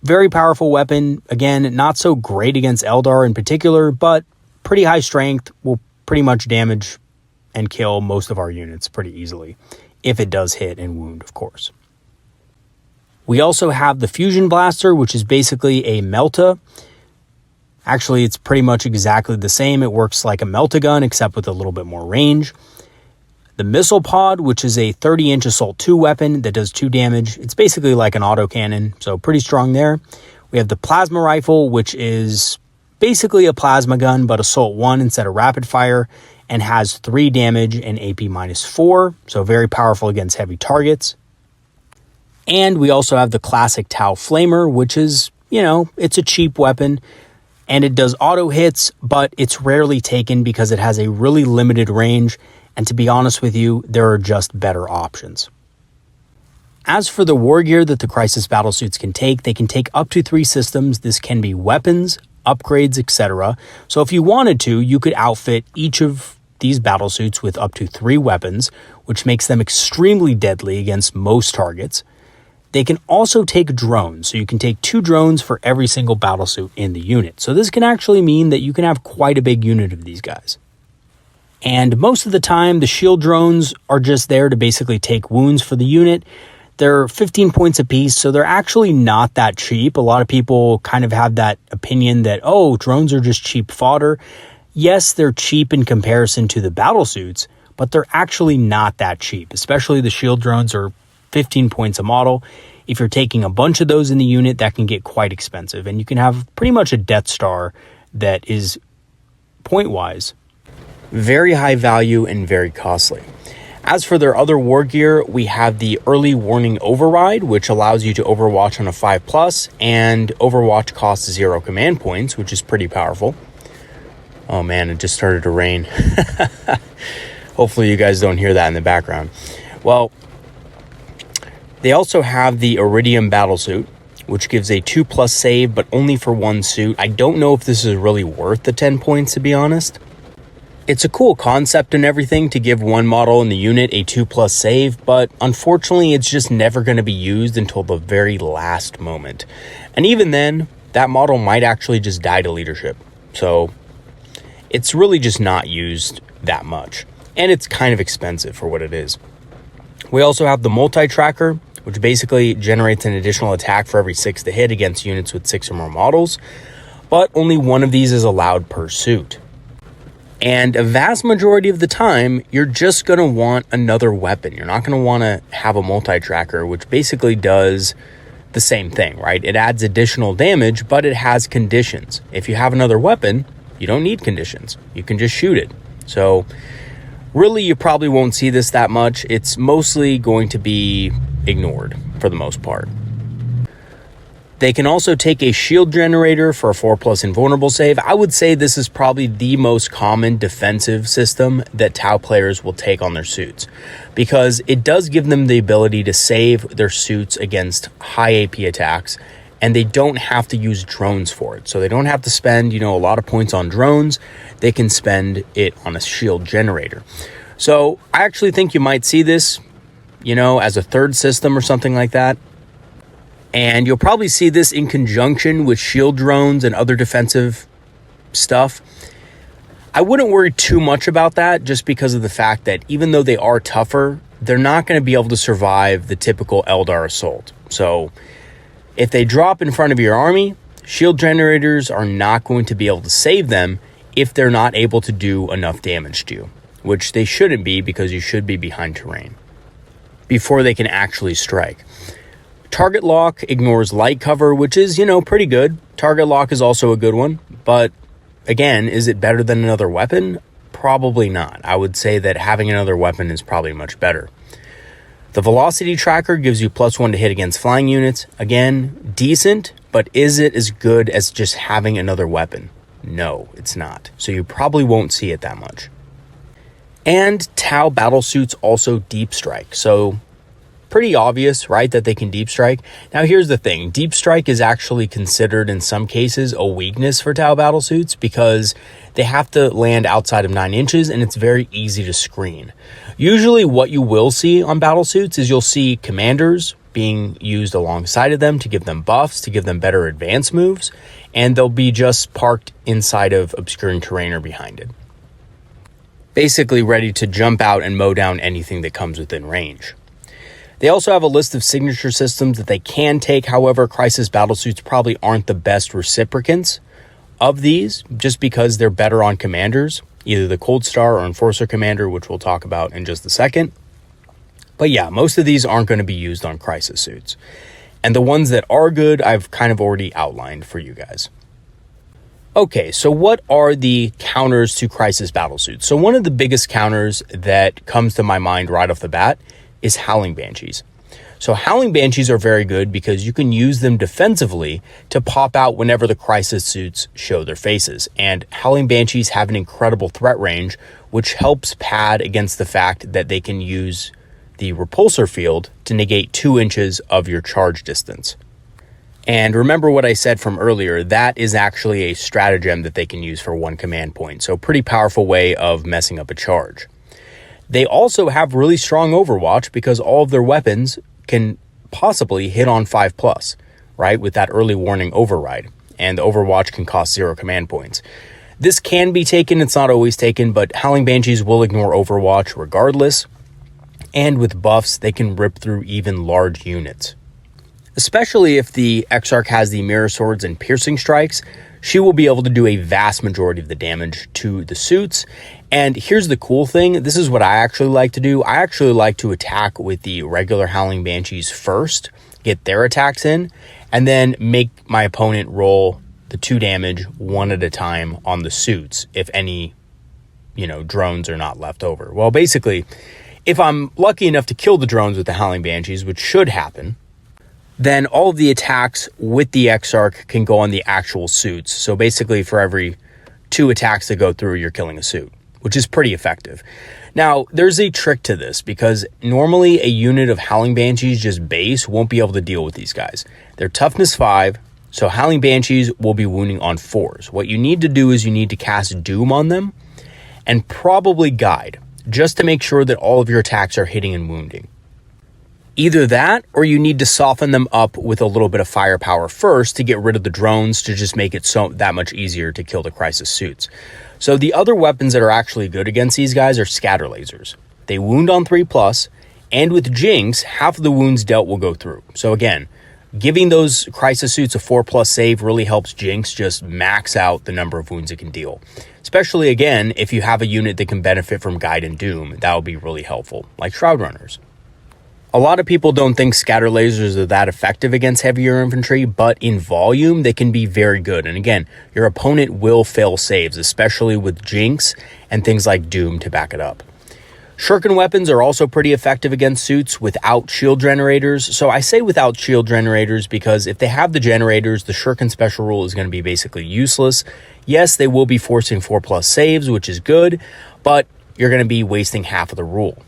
very powerful weapon. Again, not so great against Eldar in particular, but pretty high strength, will pretty much damage and kill most of our units pretty easily, if it does hit and wound, of course. We also have the Fusion Blaster, which is basically a Melta. Actually, it's pretty much exactly the same. It works like a Melta gun, except with a little bit more range. The Missile Pod, which is a 30-inch Assault 2 weapon that does 2 damage. It's basically like an autocannon, so pretty strong there. We have the Plasma Rifle, which is basically a plasma gun, but Assault 1 instead of rapid fire, and has 3 damage and AP -4, so very powerful against heavy targets. And we also have the classic Tau Flamer, which is, it's a cheap weapon, and it does auto hits, but it's rarely taken because it has a really limited range, and to be honest with you, there are just better options. As for the war gear that the Crisis Battlesuits can take, they can take up to 3 systems. This can be weapons, upgrades, etc. So if you wanted to, you could outfit each of these battlesuits with up to 3 weapons, which makes them extremely deadly against most targets. They can also take drones, so you can take 2 drones for every single battlesuit in the unit. So this can actually mean that you can have quite a big unit of these guys. And most of the time, the shield drones are just there to basically take wounds for the unit. They're 15 points apiece, so they're actually not that cheap. A lot of people kind of have that opinion that, drones are just cheap fodder. Yes, they're cheap in comparison to the battlesuits, but they're actually not that cheap, especially the shield drones are 15 points a model. If you're taking a bunch of those in the unit, that can get quite expensive, and you can have pretty much a Death Star that is, point-wise, very high value and very costly. As for their other war gear, we have the Early Warning Override, which allows you to overwatch on a 5+, and overwatch costs 0 command points, which is pretty powerful. Oh man, it just started to rain. Hopefully you guys don't hear that in the background. Well, they also have the Iridium Battlesuit, which gives a 2+ save, but only for 1 suit. I don't know if this is really worth the 10 points, to be honest. It's a cool concept and everything to give one model in the unit a 2+ save, but unfortunately it's just never going to be used until the very last moment. And even then, that model might actually just die to leadership. So it's really just not used that much. And it's kind of expensive for what it is. We also have the Multi-Tracker, which basically generates an additional attack for every 6 to hit against units with 6 or more models, but only 1 of these is allowed per suit. And a vast majority of the time, you're just going to want another weapon. You're not going to want to have a Multi-Tracker, which basically does the same thing, right? It adds additional damage, but it has conditions. If you have another weapon, you don't need conditions. You can just shoot it. So really, you probably won't see this that much. It's mostly going to be ignored for the most part. They can also take a shield generator for a 4+ invulnerable save. I would say this is probably the most common defensive system that Tau players will take on their suits, because it does give them the ability to save their suits against high AP attacks, and they don't have to use drones for it. So they don't have to spend, a lot of points on drones. They can spend it on a shield generator. So I actually think you might see this, as a third system or something like that. And you'll probably see this in conjunction with shield drones and other defensive stuff. I wouldn't worry too much about that, just because of the fact that even though they are tougher, they're not going to be able to survive the typical Eldar assault. So if they drop in front of your army, shield generators are not going to be able to save them if they're not able to do enough damage to you, which they shouldn't be, because you should be behind terrain before they can actually strike. Target lock ignores light cover, which is, pretty good. Target lock is also a good one, but again, is it better than another weapon? Probably not. I would say that having another weapon is probably much better. The velocity tracker gives you +1 to hit against flying units. Again, decent, but is it as good as just having another weapon? No, it's not. So you probably won't see it that much. And Tau battle suits also deep strike. So pretty obvious, right, that they can deep strike. Now here's the thing. Deep strike is actually considered in some cases a weakness for Tau battle suits, because they have to land outside of 9 inches and it's very easy to screen. Usually what you will see on battle suits is you'll see commanders being used alongside of them to give them buffs, to give them better advance moves, and they'll be just parked inside of obscuring terrain or behind it, basically ready to jump out and mow down anything that comes within range. They also have a list of signature systems that they can take. However, Crisis battlesuits probably aren't the best reciprocants of these, just because they're better on commanders, either the Cold Star or Enforcer Commander, which we'll talk about in just a second. But yeah, most of these aren't going to be used on Crisis suits. And the ones that are good, I've kind of already outlined for you guys. Okay, so what are the counters to Crisis battlesuits? So one of the biggest counters that comes to my mind right off the bat is Howling Banshees. So Howling Banshees are very good because you can use them defensively to pop out whenever the Crisis suits show their faces. And Howling Banshees have an incredible threat range, which helps pad against the fact that they can use the repulsor field to negate 2 inches of your charge distance. And remember what I said from earlier, that is actually a stratagem that they can use for 1 command point. So pretty powerful way of messing up a charge. They also have really strong overwatch because all of their weapons can possibly hit on 5+, right? With that early warning override. And the overwatch can cost 0 command points. This can be taken, it's not always taken, but Howling Banshees will ignore overwatch regardless. And with buffs, they can rip through even large units. Especially if the Exarch has the Mirror Swords and Piercing Strikes, she will be able to do a vast majority of the damage to the suits. And here's the cool thing. This is what I actually like to do. I actually like to attack with the regular Howling Banshees first, get their attacks in, and then make my opponent roll the 2 damage one at a time on the suits if any, drones are not left over. Well, basically, if I'm lucky enough to kill the drones with the Howling Banshees, which should happen, then all of the attacks with the Exarch can go on the actual suits. So basically for every 2 attacks that go through, you're killing a suit, which is pretty effective. Now, there's a trick to this because normally a unit of Howling Banshees just base won't be able to deal with these guys. They're toughness 5, so Howling Banshees will be wounding on 4s. What you need to do is you need to cast Doom on them and probably Guide, just to make sure that all of your attacks are hitting and wounding. Either that, or you need to soften them up with a little bit of firepower first to get rid of the drones to just make it so that much easier to kill the Crisis suits. So the other weapons that are actually good against these guys are scatter lasers. They wound on 3+, and with Jinx, half of the wounds dealt will go through. So again, giving those Crisis suits a 4+ save really helps Jinx just max out the number of wounds it can deal. Especially again, if you have a unit that can benefit from Guide and Doom, that will be really helpful, like Shroud Runners. A lot of people don't think scatter lasers are that effective against heavier infantry, but in volume, they can be very good. And again, your opponent will fail saves, especially with Jinx and things like Doom to back it up. Shuriken weapons are also pretty effective against suits without shield generators. So I say without shield generators because if they have the generators, the Shuriken special rule is going to be basically useless. Yes, they will be forcing 4+ saves, which is good, but you're going to be wasting half of the rule.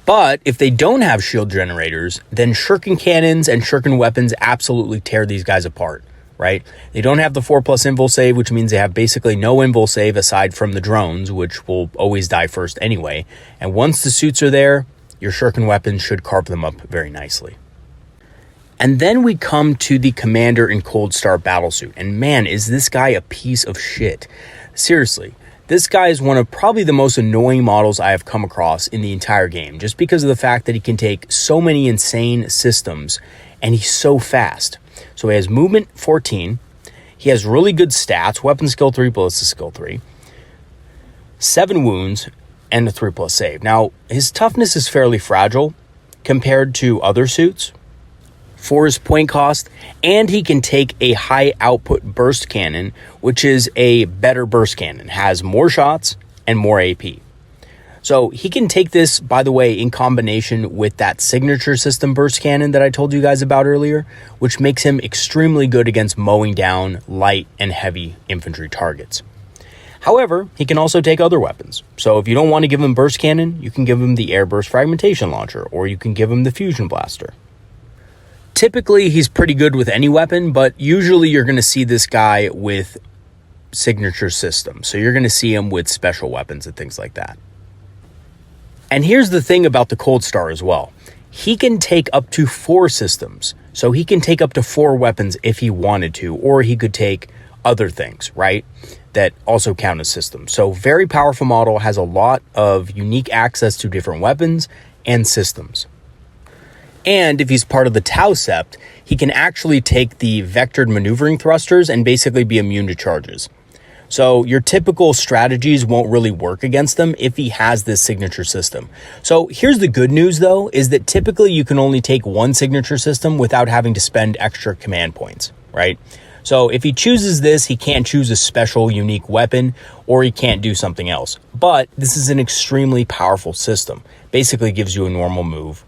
But if they don't have shield generators, then Shuriken cannons and Shuriken weapons absolutely tear these guys apart, right? They don't have the 4+ invul save, which means they have basically no invul save aside from the drones, which will always die first anyway. And once the suits are there, your Shuriken weapons should carve them up very nicely. And then we come to the Commander in Cold Star Battlesuit. And man, is this guy a piece of shit. Seriously. This guy is one of probably the most annoying models I have come across in the entire game, just because of the fact that he can take so many insane systems, and he's so fast. So he has movement 14, he has really good stats, weapon skill 3, ballistic skill 3, 7 wounds, and a 3+ save. Now, his toughness is fairly fragile compared to other suits for his point cost, and he can take a high output burst cannon, which is a better burst cannon, has more shots and more AP. So he can take this, by the way, in combination with that signature system burst cannon that I told you guys about earlier, which makes him extremely good against mowing down light and heavy infantry targets. However, he can also take other weapons. So if you don't want to give him burst cannon, you can give him the air burst fragmentation launcher, or you can give him the fusion blaster. Typically, he's pretty good with any weapon, but usually you're going to see this guy with signature systems. So you're going to see him with special weapons and things like that. And here's the thing about the Cold Star as well. He can take up to 4 systems. So he can take up to 4 weapons if he wanted to, or he could take other things, right? That also count as systems. So very powerful model, has a lot of unique access to different weapons and systems. And if he's part of the Tau sept, he can actually take the vectored maneuvering thrusters and basically be immune to charges. So your typical strategies won't really work against them if he has this signature system. So here's the good news though, is that typically you can only take one signature system without having to spend extra command points, right? So if he chooses this, he can't choose a special unique weapon, or he can't do something else. But this is an extremely powerful system. Basically gives you a normal move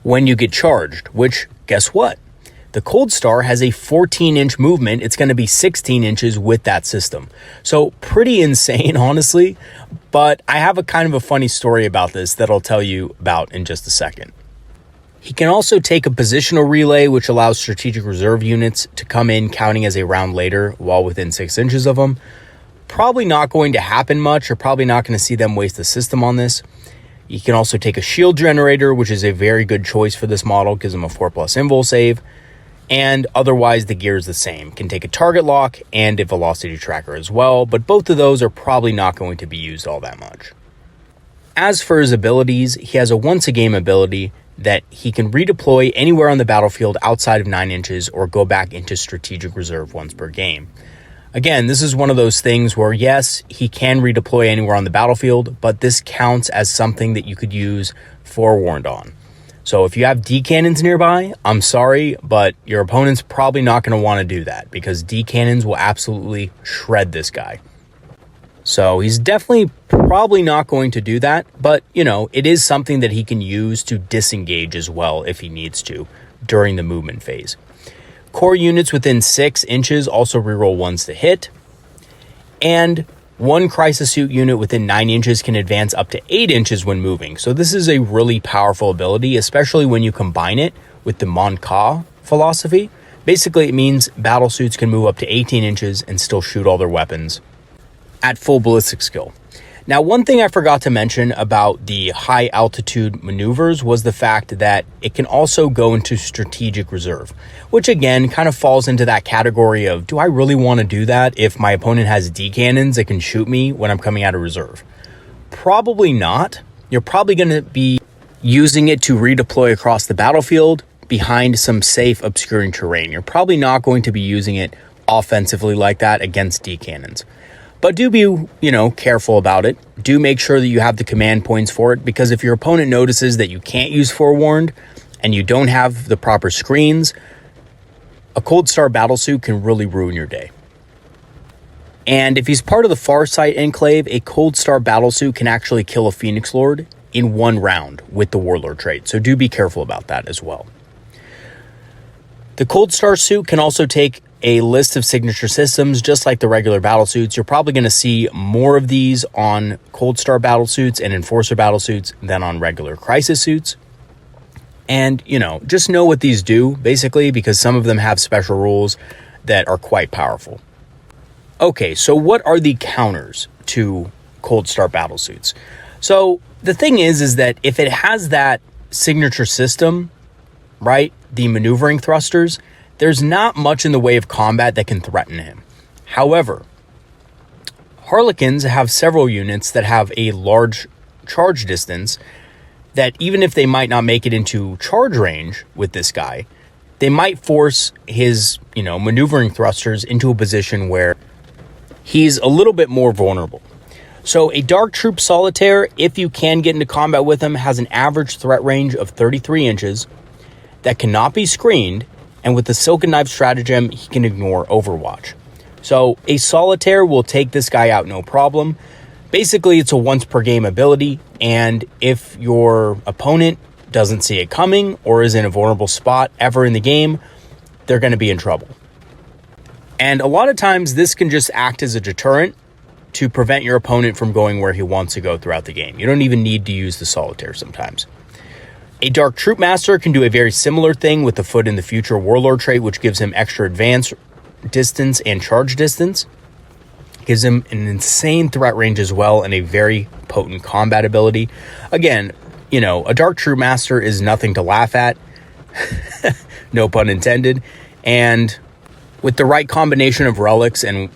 when you get charged, which, guess what? The Cold Star has a 14-inch movement. It's going to be 16 inches with that system. So pretty insane, honestly. But I have a kind of a funny story about this that I'll tell you about in just a second. He can also take a positional relay, which allows strategic reserve units to come in counting as a round later while within 6 inches of them. Probably not going to happen much. You're probably not going to see them waste the system on this. You can also take a shield generator, which is a very good choice for this model, gives him a 4+ invul save, and otherwise the gear is the same. Can take a target lock and a velocity tracker as well, but both of those are probably not going to be used all that much. As for his abilities, he has a once a game ability that he can redeploy anywhere on the battlefield outside of 9 inches or go back into strategic reserve once per game. Again, this is one of those things where, yes, he can redeploy anywhere on the battlefield, but this counts as something that you could use forewarned on. So if you have D cannons nearby, I'm sorry, but your opponent's probably not going to want to do that because D cannons will absolutely shred this guy. So he's definitely probably not going to do that, but, you know, it is something that he can use to disengage as well if he needs to during the movement phase. Core units within 6 inches also reroll 1s to hit. And one crisis suit unit within 9 inches can advance up to 8 inches when moving. So this is a really powerful ability, especially when you combine it with the Mon-Ka philosophy. Basically, it means battle suits can move up to 18 inches and still shoot all their weapons at full ballistic skill. Now, one thing I forgot to mention about the high altitude maneuvers was the fact that it can also go into strategic reserve, which again kind of falls into that category of, do I really want to do that if my opponent has D cannons that can shoot me when I'm coming out of reserve? Probably not. You're probably going to be using it to redeploy across the battlefield behind some safe obscuring terrain. You're probably not going to be using it offensively like that against D cannons. But do be, careful about it. Do make sure that you have the command points for it, because if your opponent notices that you can't use forewarned, and you don't have the proper screens, a Cold Star battlesuit can really ruin your day. And if he's part of the farsight enclave, a Cold Star battlesuit can actually kill a Phoenix Lord in one round with the Warlord trait. So do be careful about that as well. The Cold Star suit can also take a list of signature systems, just like the regular battlesuits. You're probably going to see more of these on Cold Star battlesuits and Enforcer battlesuits than on regular Crisis suits. And, just know what these do, basically, because some of them have special rules that are quite powerful. Okay, so what are the counters to Cold Star battlesuits? So the thing is that if it has that signature system, right, the maneuvering thrusters, there's not much in the way of combat that can threaten him. However, Harlequins have several units that have a large charge distance that even if they might not make it into charge range with this guy, they might force his, maneuvering thrusters into a position where he's a little bit more vulnerable. So a Dark Troop Solitaire, if you can get into combat with him, has an average threat range of 33 inches that cannot be screened, and with the Silken Knife Stratagem, he can ignore Overwatch. So a Solitaire will take this guy out no problem. Basically, it's a once per game ability, and if your opponent doesn't see it coming or is in a vulnerable spot ever in the game, they're going to be in trouble. And a lot of times this can just act as a deterrent to prevent your opponent from going where he wants to go throughout the game. You don't even need to use the Solitaire sometimes. A Dark Troop Master can do a very similar thing with the Foot in the Future Warlord trait, which gives him extra advance distance and charge distance. Gives him an insane threat range as well and a very potent combat ability. Again, a Dark Troop Master is nothing to laugh at. No pun intended. And with the right combination of relics and,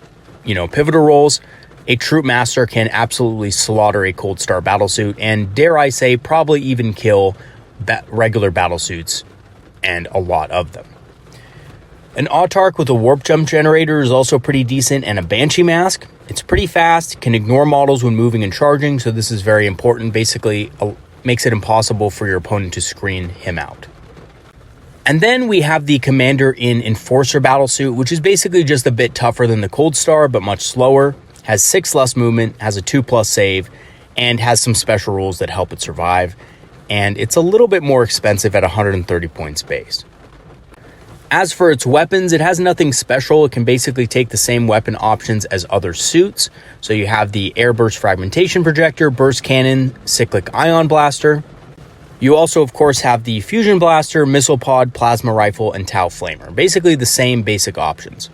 pivotal rolls, a Troop Master can absolutely slaughter a Cold Star battlesuit and, dare I say, probably even kill regular battlesuits and a lot of them. An Autarch with a Warp Jump generator is also pretty decent, and a Banshee Mask. It's pretty fast, can ignore models when moving and charging, so this is very important. Basically, makes it impossible for your opponent to screen him out. And then we have the Commander in Enforcer battlesuit, which is basically just a bit tougher than the Cold Star, but much slower, has 6 less movement, has a 2+ save, and has some special rules that help it survive. And it's a little bit more expensive at 130 points base. As for its weapons, it has nothing special. It can basically take the same weapon options as other suits. So you have the Airburst Fragmentation Projector, Burst Cannon, Cyclic Ion Blaster. You also, of course, have the Fusion Blaster, Missile Pod, Plasma Rifle, and Tau Flamer. Basically the same basic options.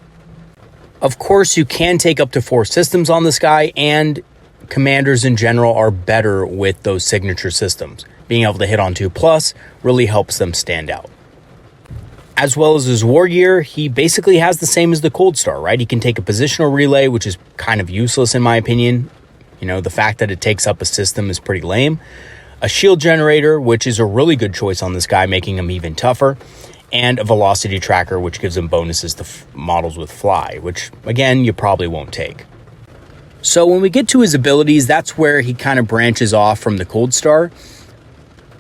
Of course, you can take up to 4 systems on this guy, and commanders in general are better with those signature systems. Being able to hit on 2+ really helps them stand out. As well as his war gear, he basically has the same as the Cold Star, right? He can take a positional relay, which is kind of useless in my opinion. The fact that it takes up a system is pretty lame. A shield generator, which is a really good choice on this guy, making him even tougher. And a velocity tracker, which gives him bonuses to models with fly, which, again, you probably won't take. So when we get to his abilities, that's where he kind of branches off from the Cold Star.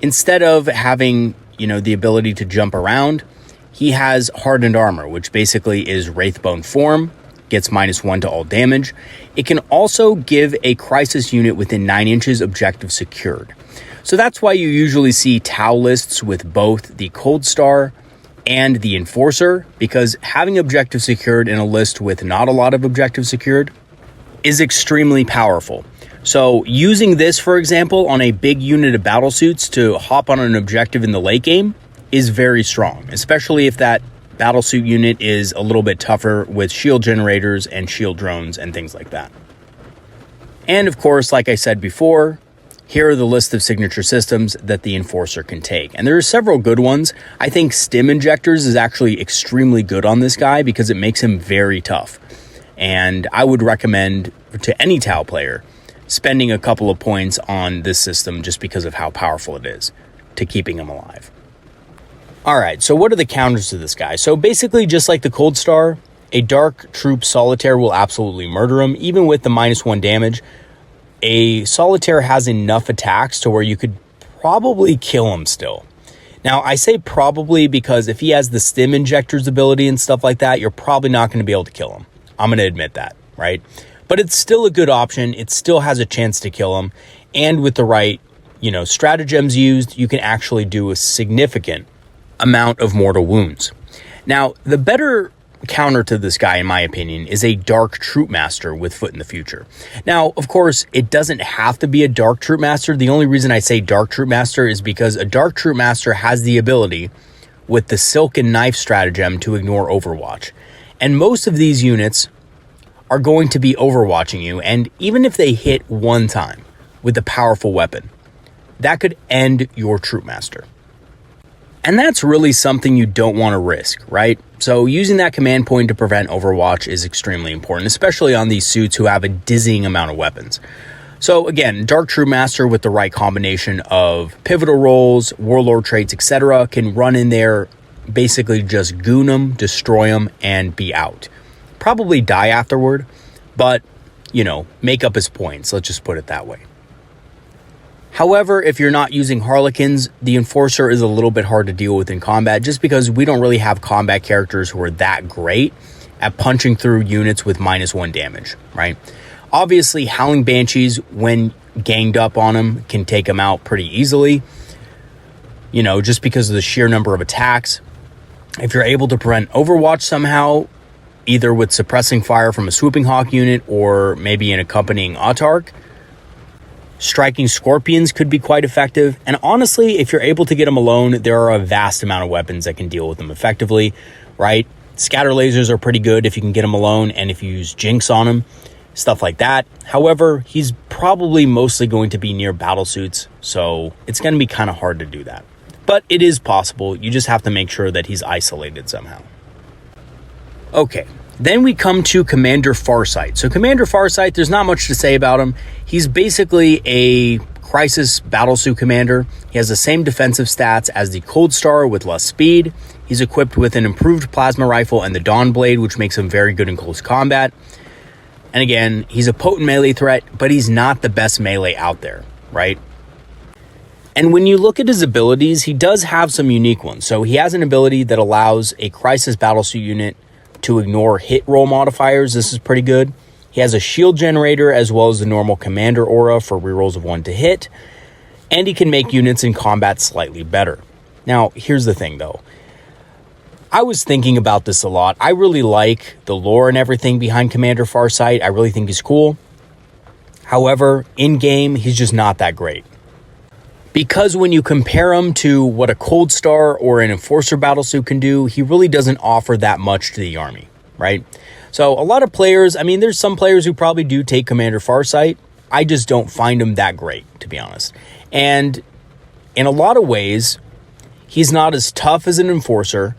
Instead of having, the ability to jump around, he has Hardened Armor, which basically is Wraithbone form, gets -1 to all damage. It can also give a Crisis unit within 9 inches objective secured. So that's why you usually see Tau lists with both the Cold Star and the Enforcer, because having objective secured in a list with not a lot of objective secured is extremely powerful. So using this, for example, on a big unit of battlesuits to hop on an objective in the late game is very strong, especially if that battlesuit unit is a little bit tougher with shield generators and shield drones and things like that. And of course, like I said before, here are the list of signature systems that the Enforcer can take. And there are several good ones. I think Stim Injectors is actually extremely good on this guy because it makes him very tough. And I would recommend to any Tau player spending a couple of points on this system just because of how powerful it is to keeping him alive. All right, so what are the counters to this guy? So basically, just like the Cold Star, a Dark Troop Solitaire will absolutely murder him, even with the -1 damage. A Solitaire has enough attacks to where you could probably kill him still. Now, I say probably because if he has the stim injectors ability and stuff like that, you're probably not going to be able to kill him. I'm going to admit that, right? But it's still a good option. It still has a chance to kill him. And with the right, stratagems used, you can actually do a significant amount of mortal wounds. Now, the better counter to this guy, in my opinion, is a Dark Troop Master with Foot in the Future. Now, of course, it doesn't have to be a Dark Troop Master. The only reason I say Dark Troop Master is because a Dark Troop Master has the ability with the Silk and Knife stratagem to ignore Overwatch. And most of these units are going to be overwatching you, and even if they hit one time with a powerful weapon, that could end your Troop Master. And that's really something you don't want to risk, right? So using that command point to prevent Overwatch is extremely important, especially on these suits who have a dizzying amount of weapons. So again, Dark Troop Master with the right combination of pivotal roles, warlord traits, etc. can run in there, basically just goon them, destroy them, and be out. Probably die afterward, but, make up his points. Let's just put it that way. However, if you're not using Harlequins, the Enforcer is a little bit hard to deal with in combat just because we don't really have combat characters who are that great at punching through units with -1 damage, right? Obviously, Howling Banshees, when ganged up on them, can take them out pretty easily, just because of the sheer number of attacks. If you're able to prevent Overwatch somehow, either with suppressing fire from a Swooping Hawk unit or maybe an accompanying Autarch, striking Scorpions could be quite effective. And honestly, if you're able to get them alone, there are a vast amount of weapons that can deal with them effectively, right? Scatter lasers are pretty good if you can get them alone, and if you use Jinx on them, stuff like that. However, he's probably mostly going to be near battle suits, so it's going to be kind of hard to do that. But it is possible. You just have to make sure that he's isolated somehow. Okay, then we come to Commander Farsight. So Commander Farsight, there's not much to say about him. He's basically a Crisis Battlesuit Commander. He has the same defensive stats as the Cold Star with less speed. He's equipped with an improved Plasma Rifle and the Dawn Blade, which makes him very good in close combat. And again, he's a potent melee threat, but he's not the best melee out there, right? And when you look at his abilities, he does have some unique ones. So he has an ability that allows a Crisis Battlesuit unit to ignore hit roll modifiers. This is pretty good. He has a shield generator as well as the normal commander aura for rerolls of 1 to hit. And he can make units in combat slightly better. Now, here's the thing though. I was thinking about this a lot. I really like the lore and everything behind Commander Farsight. I really think he's cool. However, in game, he's just not that great. Because when you compare him to what a Cold Star or an Enforcer battlesuit can do, he really doesn't offer that much to the army, right? So a lot of players, there's some players who probably do take Commander Farsight. I just don't find him that great, to be honest. And in a lot of ways, he's not as tough as an Enforcer,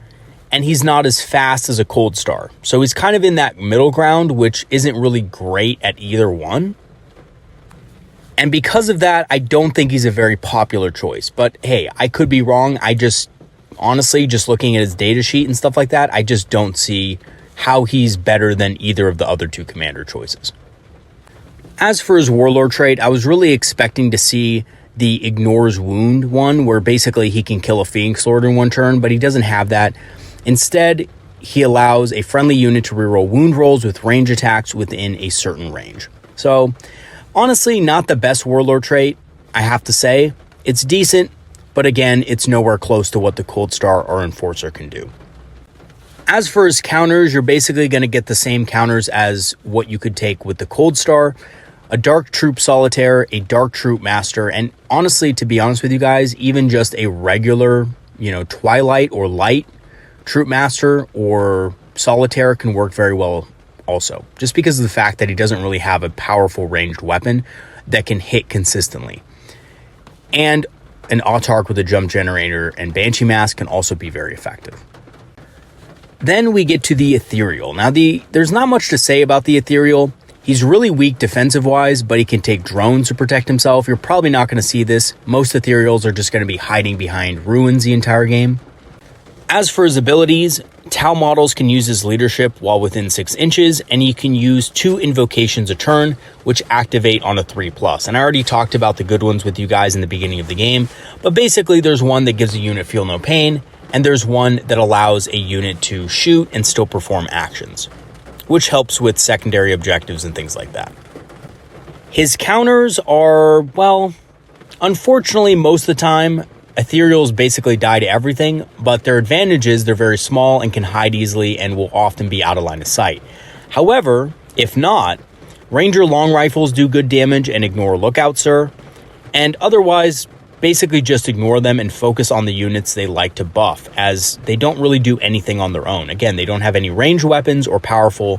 and he's not as fast as a Cold Star. So he's kind of in that middle ground, which isn't really great at either one. And because of that, I don't think he's a very popular choice. But hey, I could be wrong. Honestly, just looking at his data sheet and stuff like that, I just don't see how he's better than either of the other two commander choices. As for his warlord trait, I was really expecting to see the ignores wound one, where basically he can kill a Phoenix Lord in one turn, but he doesn't have that. Instead, he allows a friendly unit to reroll wound rolls with range attacks within a certain range. So honestly, not the best warlord trait, I have to say. It's decent, but again, it's nowhere close to what the Cold Star or Enforcer can do. As for his counters, you're basically going to get the same counters as what you could take with the Cold Star. A Dark Troop Solitaire, a Dark Troop Master, and honestly, to be honest with you guys, even just a regular, Twilight or Light Troop Master or Solitaire can work very well also, just because of the fact that he doesn't really have a powerful ranged weapon that can hit consistently. And an Autarch with a jump generator and Banshee Mask can also be very effective. Then we get to the Ethereal. Now, there's not much to say about the Ethereal. He's really weak defensive-wise, but he can take drones to protect himself. You're probably not going to see this. Most Ethereals are just going to be hiding behind ruins the entire game. As for his abilities, Tau models can use his leadership while within 6 inches, and he can use 2 invocations a turn, which activate on a 3+. And I already talked about the good ones with you guys in the beginning of the game, but basically there's one that gives a unit feel no pain, and there's one that allows a unit to shoot and still perform actions, which helps with secondary objectives and things like that. His counters are, well, unfortunately most of the time, ethereals basically die to everything, but their advantage is they're very small and can hide easily and will often be out of line of sight. However, if not, ranger long rifles do good damage and ignore lookout, sir, and otherwise basically just ignore them and focus on the units they like to buff, as they don't really do anything on their own. Again, they don't have any ranged weapons or powerful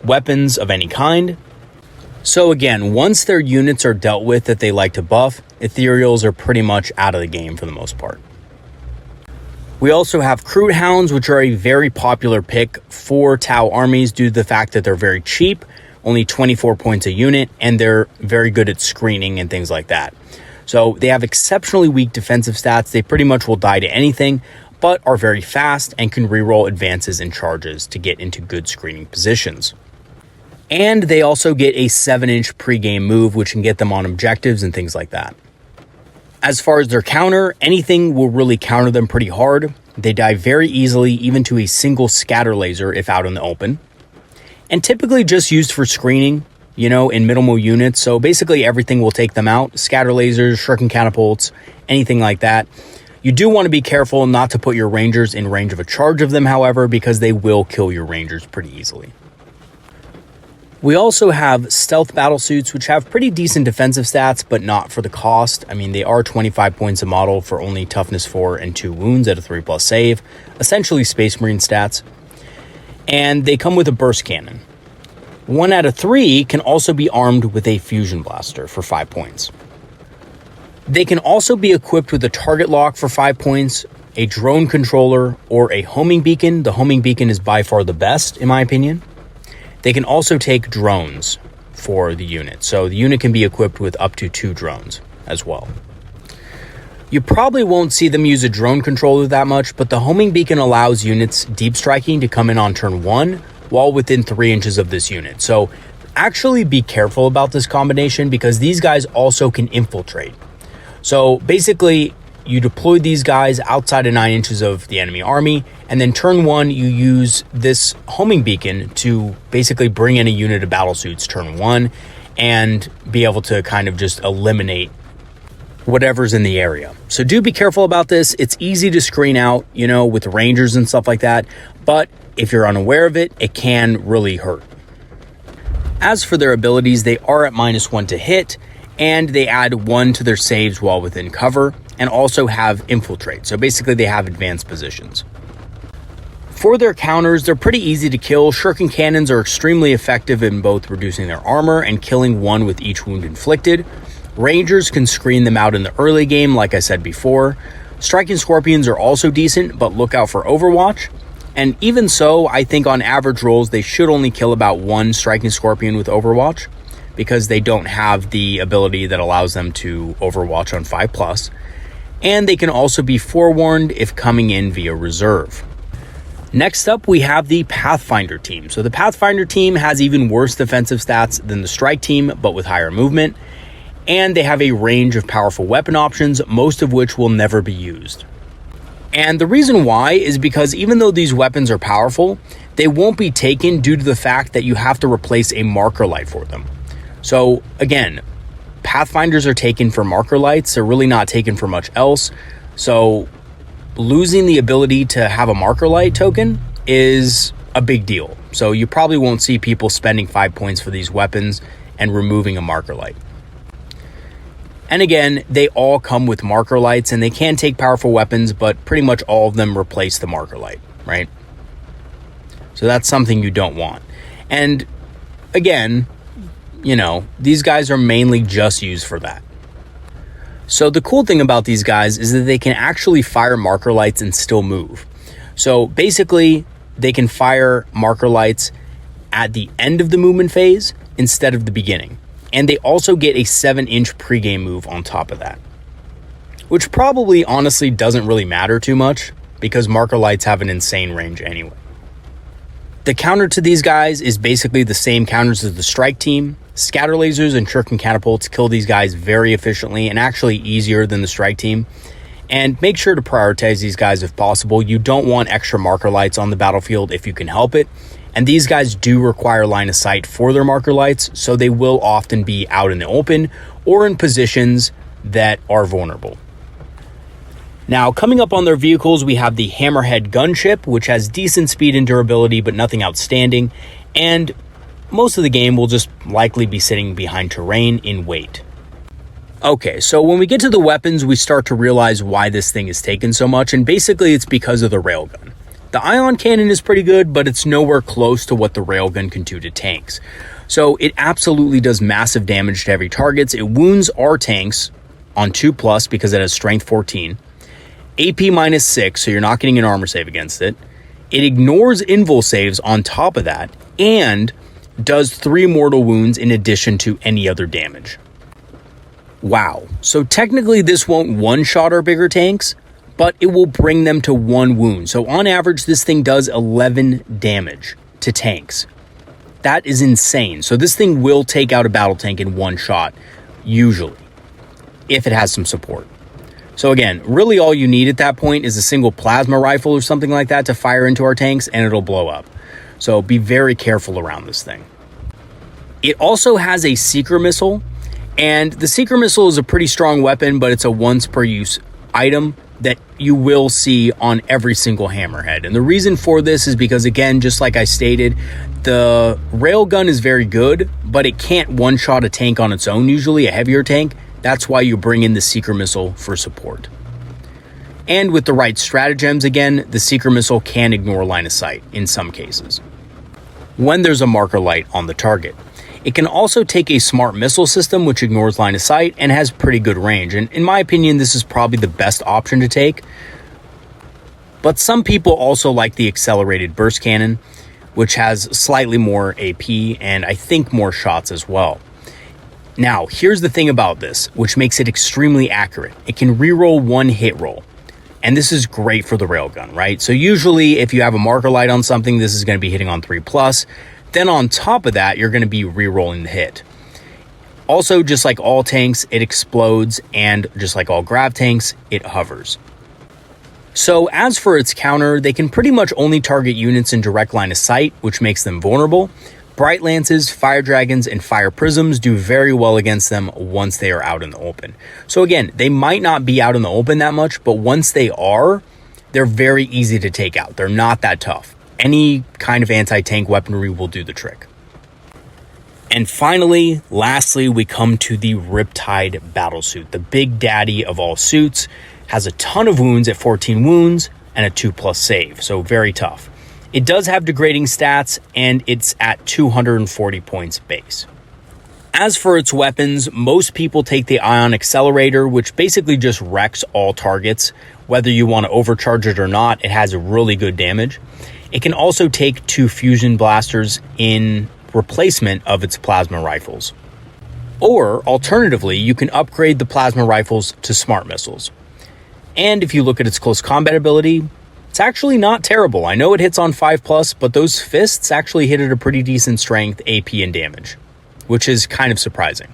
weapons of any kind. So again, once their units are dealt with that they like to buff, ethereals are pretty much out of the game for the most part. We also have crude hounds, which are a very popular pick for Tau armies due to the fact that they're very cheap, only 24 points a unit, and they're very good at screening and things like that. So they have exceptionally weak defensive stats. They pretty much will die to anything, but are very fast and can reroll advances and charges to get into good screening positions. And they also get a 7-inch pregame move, which can get them on objectives and things like that. As far as their counter, anything will really counter them pretty hard. They die very easily, even to a single scatter laser if out in the open. And typically just used for screening, in minimal units. So basically everything will take them out. Scatter lasers, shuriken catapults, anything like that. You do want to be careful not to put your rangers in range of a charge of them, however, because they will kill your rangers pretty easily. We also have stealth battlesuits, which have pretty decent defensive stats, but not for the cost. I mean, they are 25 points a model for only toughness 4 and 2 wounds at a 3+ save, essentially Space Marine stats. And they come with a burst cannon. 1 out of 3 can also be armed with a fusion blaster for 5 points. They can also be equipped with a target lock for 5 points, a drone controller, or a homing beacon. The homing beacon is by far the best, in my opinion. They can also take drones for the unit, so the unit can be equipped with up to 2 drones as well. You probably won't see them use a drone controller that much, but the homing beacon allows units deep striking to come in on turn 1 while within 3 inches of this unit. So actually be careful about this combination because these guys also can infiltrate. So basically, you deploy these guys outside of 9 inches of the enemy army, and then turn 1, you use this homing beacon to basically bring in a unit of battlesuits turn 1 and be able to kind of just eliminate whatever's in the area. So do be careful about this. It's easy to screen out, with rangers and stuff like that, but if you're unaware of it, it can really hurt. As for their abilities, they are at -1 to hit, and they add 1 to their saves while within cover, and also have infiltrate. So basically they have advanced positions. For their counters, they're pretty easy to kill. Shuriken cannons are extremely effective in both reducing their armor and killing 1 with each wound inflicted. Rangers can screen them out in the early game, like I said before. Striking scorpions are also decent, but look out for overwatch. And even so, I think on average rolls, they should only kill about 1 striking scorpion with overwatch, because they don't have the ability that allows them to overwatch on 5+. And they can also be forewarned if coming in via reserve. Next up, we have the Pathfinder team. So the Pathfinder team has even worse defensive stats than the Strike team, but with higher movement. And they have a range of powerful weapon options, most of which will never be used. And the reason why is because even though these weapons are powerful, they won't be taken due to the fact that you have to replace a marker light for them. So again, Pathfinders are taken for marker lights. They're really not taken for much else. So losing the ability to have a marker light token is a big deal. So you probably won't see people spending 5 points for these weapons and removing a marker light. And again, they all come with marker lights, and they can take powerful weapons, but pretty much all of them replace the marker light, right? So that's something you don't want. And again, these guys are mainly just used for that. So the cool thing about these guys is that they can actually fire marker lights and still move. So basically, they can fire marker lights at the end of the movement phase instead of the beginning. And they also get a 7-inch pregame move on top of that, which probably honestly doesn't really matter too much because marker lights have an insane range anyway. The counter to these guys is basically the same counters as the strike team. Scatter lasers and shuriken catapults kill these guys very efficiently and actually easier than the strike team. And make sure to prioritize these guys if possible. You don't want extra marker lights on the battlefield if you can help it. And these guys do require line of sight for their marker lights, so they will often be out in the open or in positions that are vulnerable. Now, coming up on their vehicles, we have the Hammerhead gunship, which has decent speed and durability, but nothing outstanding. And most of the game will just likely be sitting behind terrain in wait. Okay, so when we get to the weapons, we start to realize why this thing is taken so much, and basically it's because of the railgun. The ion cannon is pretty good, but it's nowhere close to what the railgun can do to tanks. So it absolutely does massive damage to heavy targets. It wounds our tanks on 2+ because it has strength 14. AP -6, so you're not getting an armor save against it. It ignores invul saves on top of that, and does 3 mortal wounds in addition to any other damage. Wow. So technically this won't one-shot our bigger tanks, but it will bring them to 1 wound. So on average, this thing does 11 damage to tanks. That is insane. So this thing will take out a battle tank in 1 shot, usually, if it has some support. So again, really all you need at that point is a single plasma rifle or something like that to fire into our tanks, and it'll blow up. So be very careful around this thing. It also has a seeker missile, and the seeker missile is a pretty strong weapon, but it's a once per use item that you will see on every single hammerhead. And the reason for this is because, again, just like I stated, the railgun is very good, but it can't one-shot a tank on its own, usually a heavier tank. That's why you bring in the seeker missile for support. And with the right stratagems, again, the seeker missile can ignore line of sight in some cases when there's a marker light on the target. It can also take a smart missile system, which ignores line of sight and has pretty good range. And in my opinion, this is probably the best option to take. But some people also like the accelerated burst cannon, which has slightly more AP and I think more shots as well. Now, here's the thing about this, which makes it extremely accurate. It can reroll 1 hit roll. And this is great for the railgun, right? So usually if you have a marker light on something, this is going to be hitting on 3+. Then on top of that, you're going to be re-rolling the hit. Also, just like all tanks, it explodes, and just like all grav tanks, it hovers. So as for its counter, they can pretty much only target units in direct line of sight, which makes them vulnerable. Bright Lances, Fire Dragons, and Fire Prisms do very well against them once they are out in the open. So again, they might not be out in the open that much, but once they are, they're very easy to take out. They're not that tough. Any kind of anti-tank weaponry will do the trick. And finally, lastly, we come to the Riptide Battlesuit. The big daddy of all suits, has a ton of wounds at 14 wounds and a 2+ save, so very tough. It does have degrading stats, and it's at 240 points base. As for its weapons, most people take the Ion Accelerator, which basically just wrecks all targets. Whether you want to overcharge it or not, it has really good damage. It can also take 2 fusion blasters in replacement of its plasma rifles. Or, alternatively, you can upgrade the plasma rifles to smart missiles. And if you look at its close combat ability, it's actually not terrible. I know it hits on 5+, but those fists actually hit at a pretty decent strength, AP, and damage, which is kind of surprising.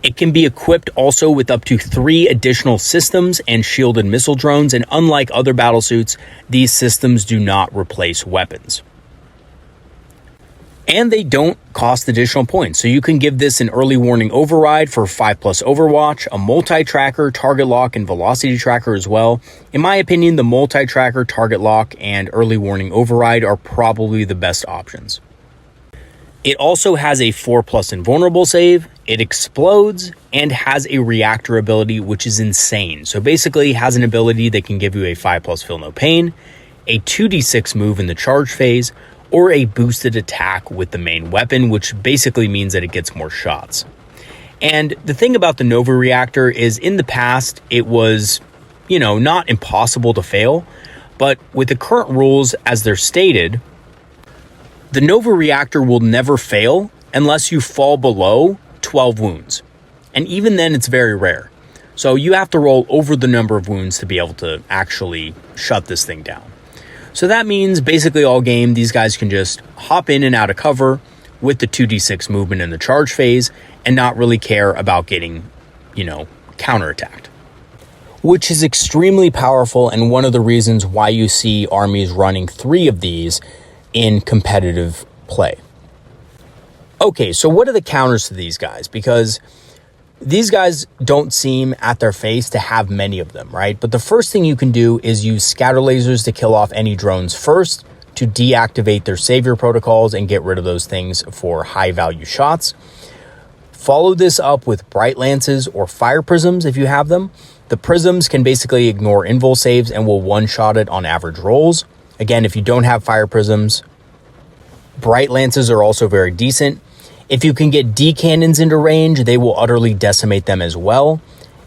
It can be equipped also with up to 3 additional systems and shielded missile drones, and unlike other battlesuits, these systems do not replace weapons. And they don't cost additional points, so you can give this an early warning override for 5+ overwatch, a multi-tracker, target lock, and velocity tracker as well. In my opinion, the multi-tracker, target lock, and early warning override are probably the best options. It also has a 4+ invulnerable save, it explodes, and has a reactor ability, which is insane. So basically, it has an ability that can give you a 5+ feel no pain, a 2d6 move in the charge phase, or a boosted attack with the main weapon, which basically means that it gets more shots. And the thing about the Nova Reactor is, in the past, it was, not impossible to fail, but with the current rules as they're stated, the Nova Reactor will never fail unless you fall below 12 wounds. And even then, it's very rare. So you have to roll over the number of wounds to be able to actually shut this thing down. So that means basically all game, these guys can just hop in and out of cover with the 2d6 movement in the charge phase and not really care about getting, counterattacked. Which is extremely powerful and one of the reasons why you see armies running 3 of these in competitive play. Okay, so what are the counters to these guys? Because these guys don't seem at their face to have many of them, right? But the first thing you can do is use scatter lasers to kill off any drones first, to deactivate their savior protocols and get rid of those things for high value shots. Follow this up with bright lances or fire prisms if you have them. The prisms can basically ignore invul saves and will one-shot it on average rolls. Again, if you don't have fire prisms, bright lances are also very decent. If you can get D cannons into range, they will utterly decimate them as well.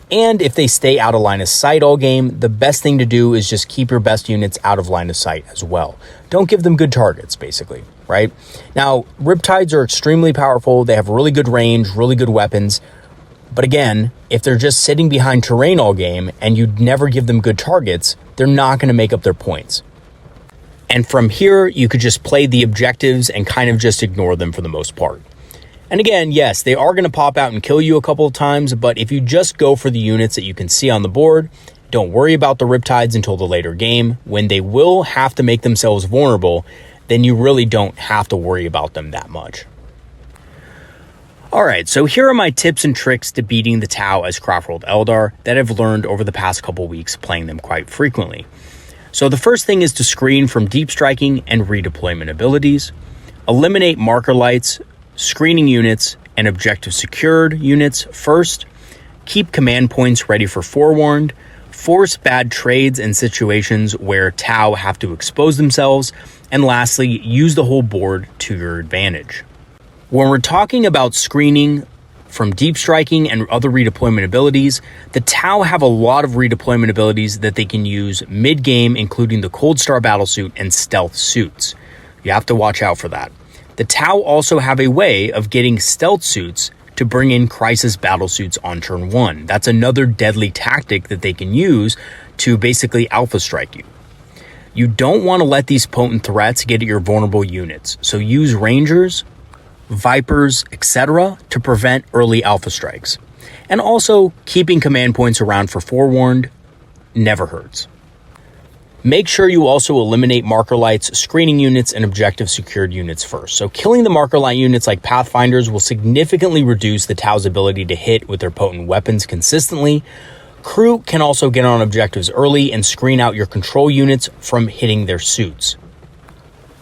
And if they stay out of line of sight all game, the best thing to do is just keep your best units out of line of sight as well. Don't give them good targets, basically, right? Now, Riptides are extremely powerful. They have really good range, really good weapons. But again, if they're just sitting behind terrain all game and you never give them good targets, they're not going to make up their points. And from here, you could just play the objectives and kind of just ignore them for the most part. And again, yes, they are going to pop out and kill you a couple of times, but if you just go for the units that you can see on the board, don't worry about the Riptides until the later game. When they will have to make themselves vulnerable, then you really don't have to worry about them that much. Alright, so here are my tips and tricks to beating the Tau as Craftworld Eldar that I've learned over the past couple weeks playing them quite frequently. So the first thing is to screen from deep striking and redeployment abilities, eliminate marker lights, screening units, and objective secured units first, keep command points ready for forewarned, force bad trades and situations where Tau have to expose themselves, and lastly, use the whole board to your advantage. When we're talking about screening from deep striking and other redeployment abilities, the Tau have a lot of redeployment abilities that they can use mid-game, including the Cold Star Battlesuit and Stealth Suits. You have to watch out for that. The Tau also have a way of getting Stealth Suits to bring in Crisis Battlesuits on turn 1. That's another deadly tactic that they can use to basically alpha strike you. You don't want to let these potent threats get at your vulnerable units, so use Rangers, Vipers, etc. to prevent early alpha strikes. And also, keeping command points around for forewarned never hurts. Make sure you also eliminate marker lights, screening units, and objective secured units first. So killing the marker light units like Pathfinders will significantly reduce the Tau's ability to hit with their potent weapons consistently. Crew can also get on objectives early and screen out your control units from hitting their suits.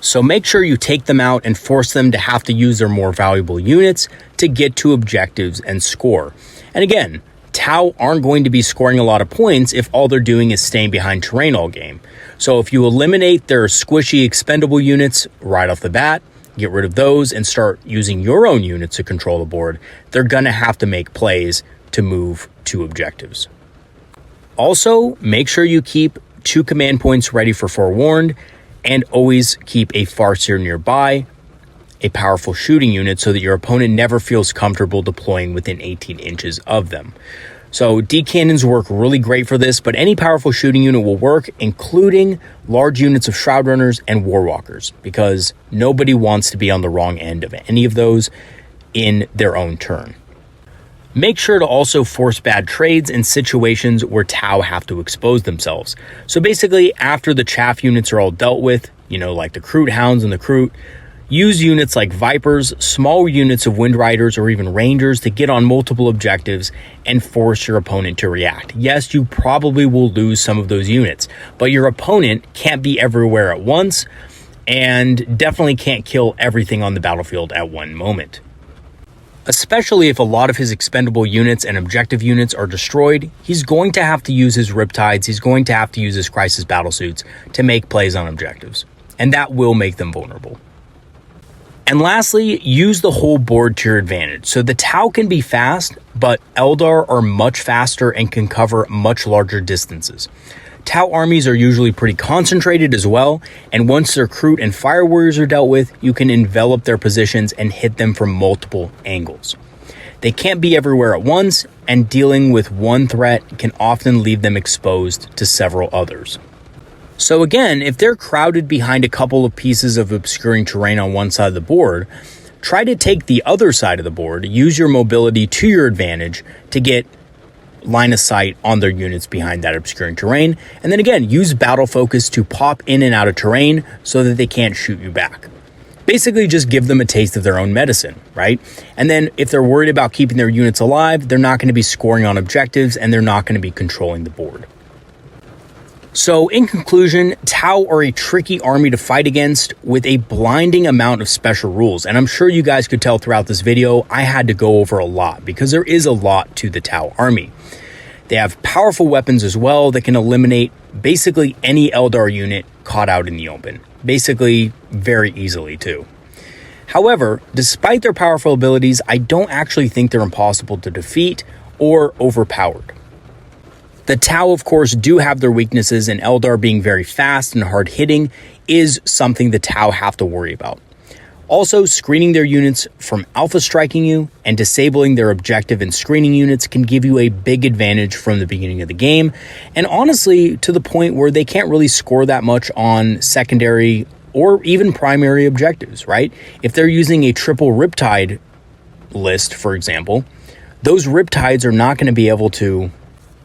So make sure you take them out and force them to have to use their more valuable units to get to objectives and score. And again, Tau aren't going to be scoring a lot of points if all they're doing is staying behind terrain all game. So if you eliminate their squishy expendable units right off the bat, get rid of those and start using your own units to control the board, they're going to have to make plays to move to objectives. Also, make sure you keep 2 command points ready for forewarned, and always keep a Farseer nearby, a powerful shooting unit, so that your opponent never feels comfortable deploying within 18 inches of them. So D cannons work really great for this, but any powerful shooting unit will work, including large units of Shroud Runners and Warwalkers, because nobody wants to be on the wrong end of any of those in their own turn. Make sure to also force bad trades in situations where Tau have to expose themselves. So basically, after the chaff units are all dealt with, like the Kroot Hounds and the Kroot, use units like Vipers, small units of Wind Riders, or even Rangers to get on multiple objectives and force your opponent to react. Yes, you probably will lose some of those units, but your opponent can't be everywhere at once and definitely can't kill everything on the battlefield at one moment. Especially if a lot of his expendable units and objective units are destroyed, he's going to have to use his Riptides, he's going to have to use his Crisis Battlesuits to make plays on objectives, and that will make them vulnerable. And lastly, use the whole board to your advantage. So the Tau can be fast, but Eldar are much faster and can cover much larger distances. Tau armies are usually pretty concentrated as well, and once their Kroot and Fire Warriors are dealt with, you can envelop their positions and hit them from multiple angles. They can't be everywhere at once, and dealing with one threat can often leave them exposed to several others. So again, if they're crowded behind a couple of pieces of obscuring terrain on one side of the board, try to take the other side of the board, use your mobility to your advantage to get line of sight on their units behind that obscuring terrain. And then again, use battle focus to pop in and out of terrain so that they can't shoot you back. Basically, just give them a taste of their own medicine, right? And then if they're worried about keeping their units alive, they're not going to be scoring on objectives and they're not going to be controlling the board. So in conclusion, Tau are a tricky army to fight against with a blinding amount of special rules. And I'm sure you guys could tell throughout this video, I had to go over a lot because there is a lot to the Tau army. They have powerful weapons as well that can eliminate basically any Eldar unit caught out in the open. Basically, very easily too. However, despite their powerful abilities, I don't actually think they're impossible to defeat or overpowered. The Tau, of course, do have their weaknesses, and Eldar being very fast and hard-hitting is something the Tau have to worry about. Also, screening their units from alpha striking you and disabling their objective and screening units can give you a big advantage from the beginning of the game, and honestly, to the point where they can't really score that much on secondary or even primary objectives, right? If they're using a triple Riptide list, for example, those Riptides are not going to be able to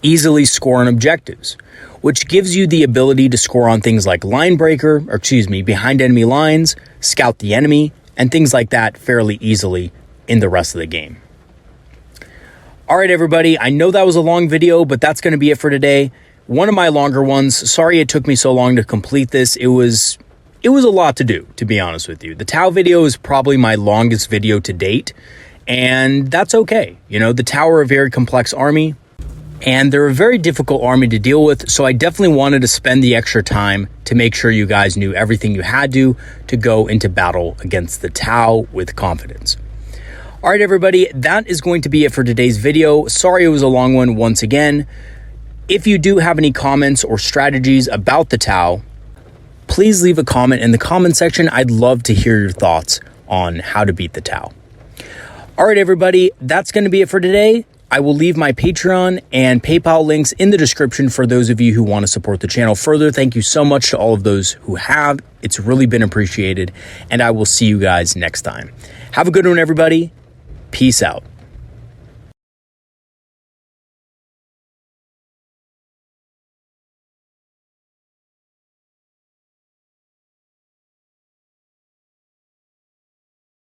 easily score on objectives, which gives you the ability to score on things like behind enemy lines, scout the enemy, and things like that fairly easily in the rest of the game. All right, everybody, I know that was a long video, but that's going to be it for today. One of my longer ones. Sorry it took me so long to complete this. It was a lot to do, to be honest with you. The Tau video is probably my longest video to date, and that's okay. You know, the Tau are a very complex army, and they're a very difficult army to deal with, so I definitely wanted to spend the extra time to make sure you guys knew everything you had to go into battle against the Tau with confidence. All right, everybody, that is going to be it for today's video. Sorry it was a long one once again. If you do have any comments or strategies about the Tau, please leave a comment in the comment section. I'd love to hear your thoughts on how to beat the Tau. All right, everybody, that's going to be it for today. I will leave my Patreon and PayPal links in the description for those of you who want to support the channel further. Thank you so much to all of those who have. It's really been appreciated, and I will see you guys next time. Have a good one, everybody. Peace out.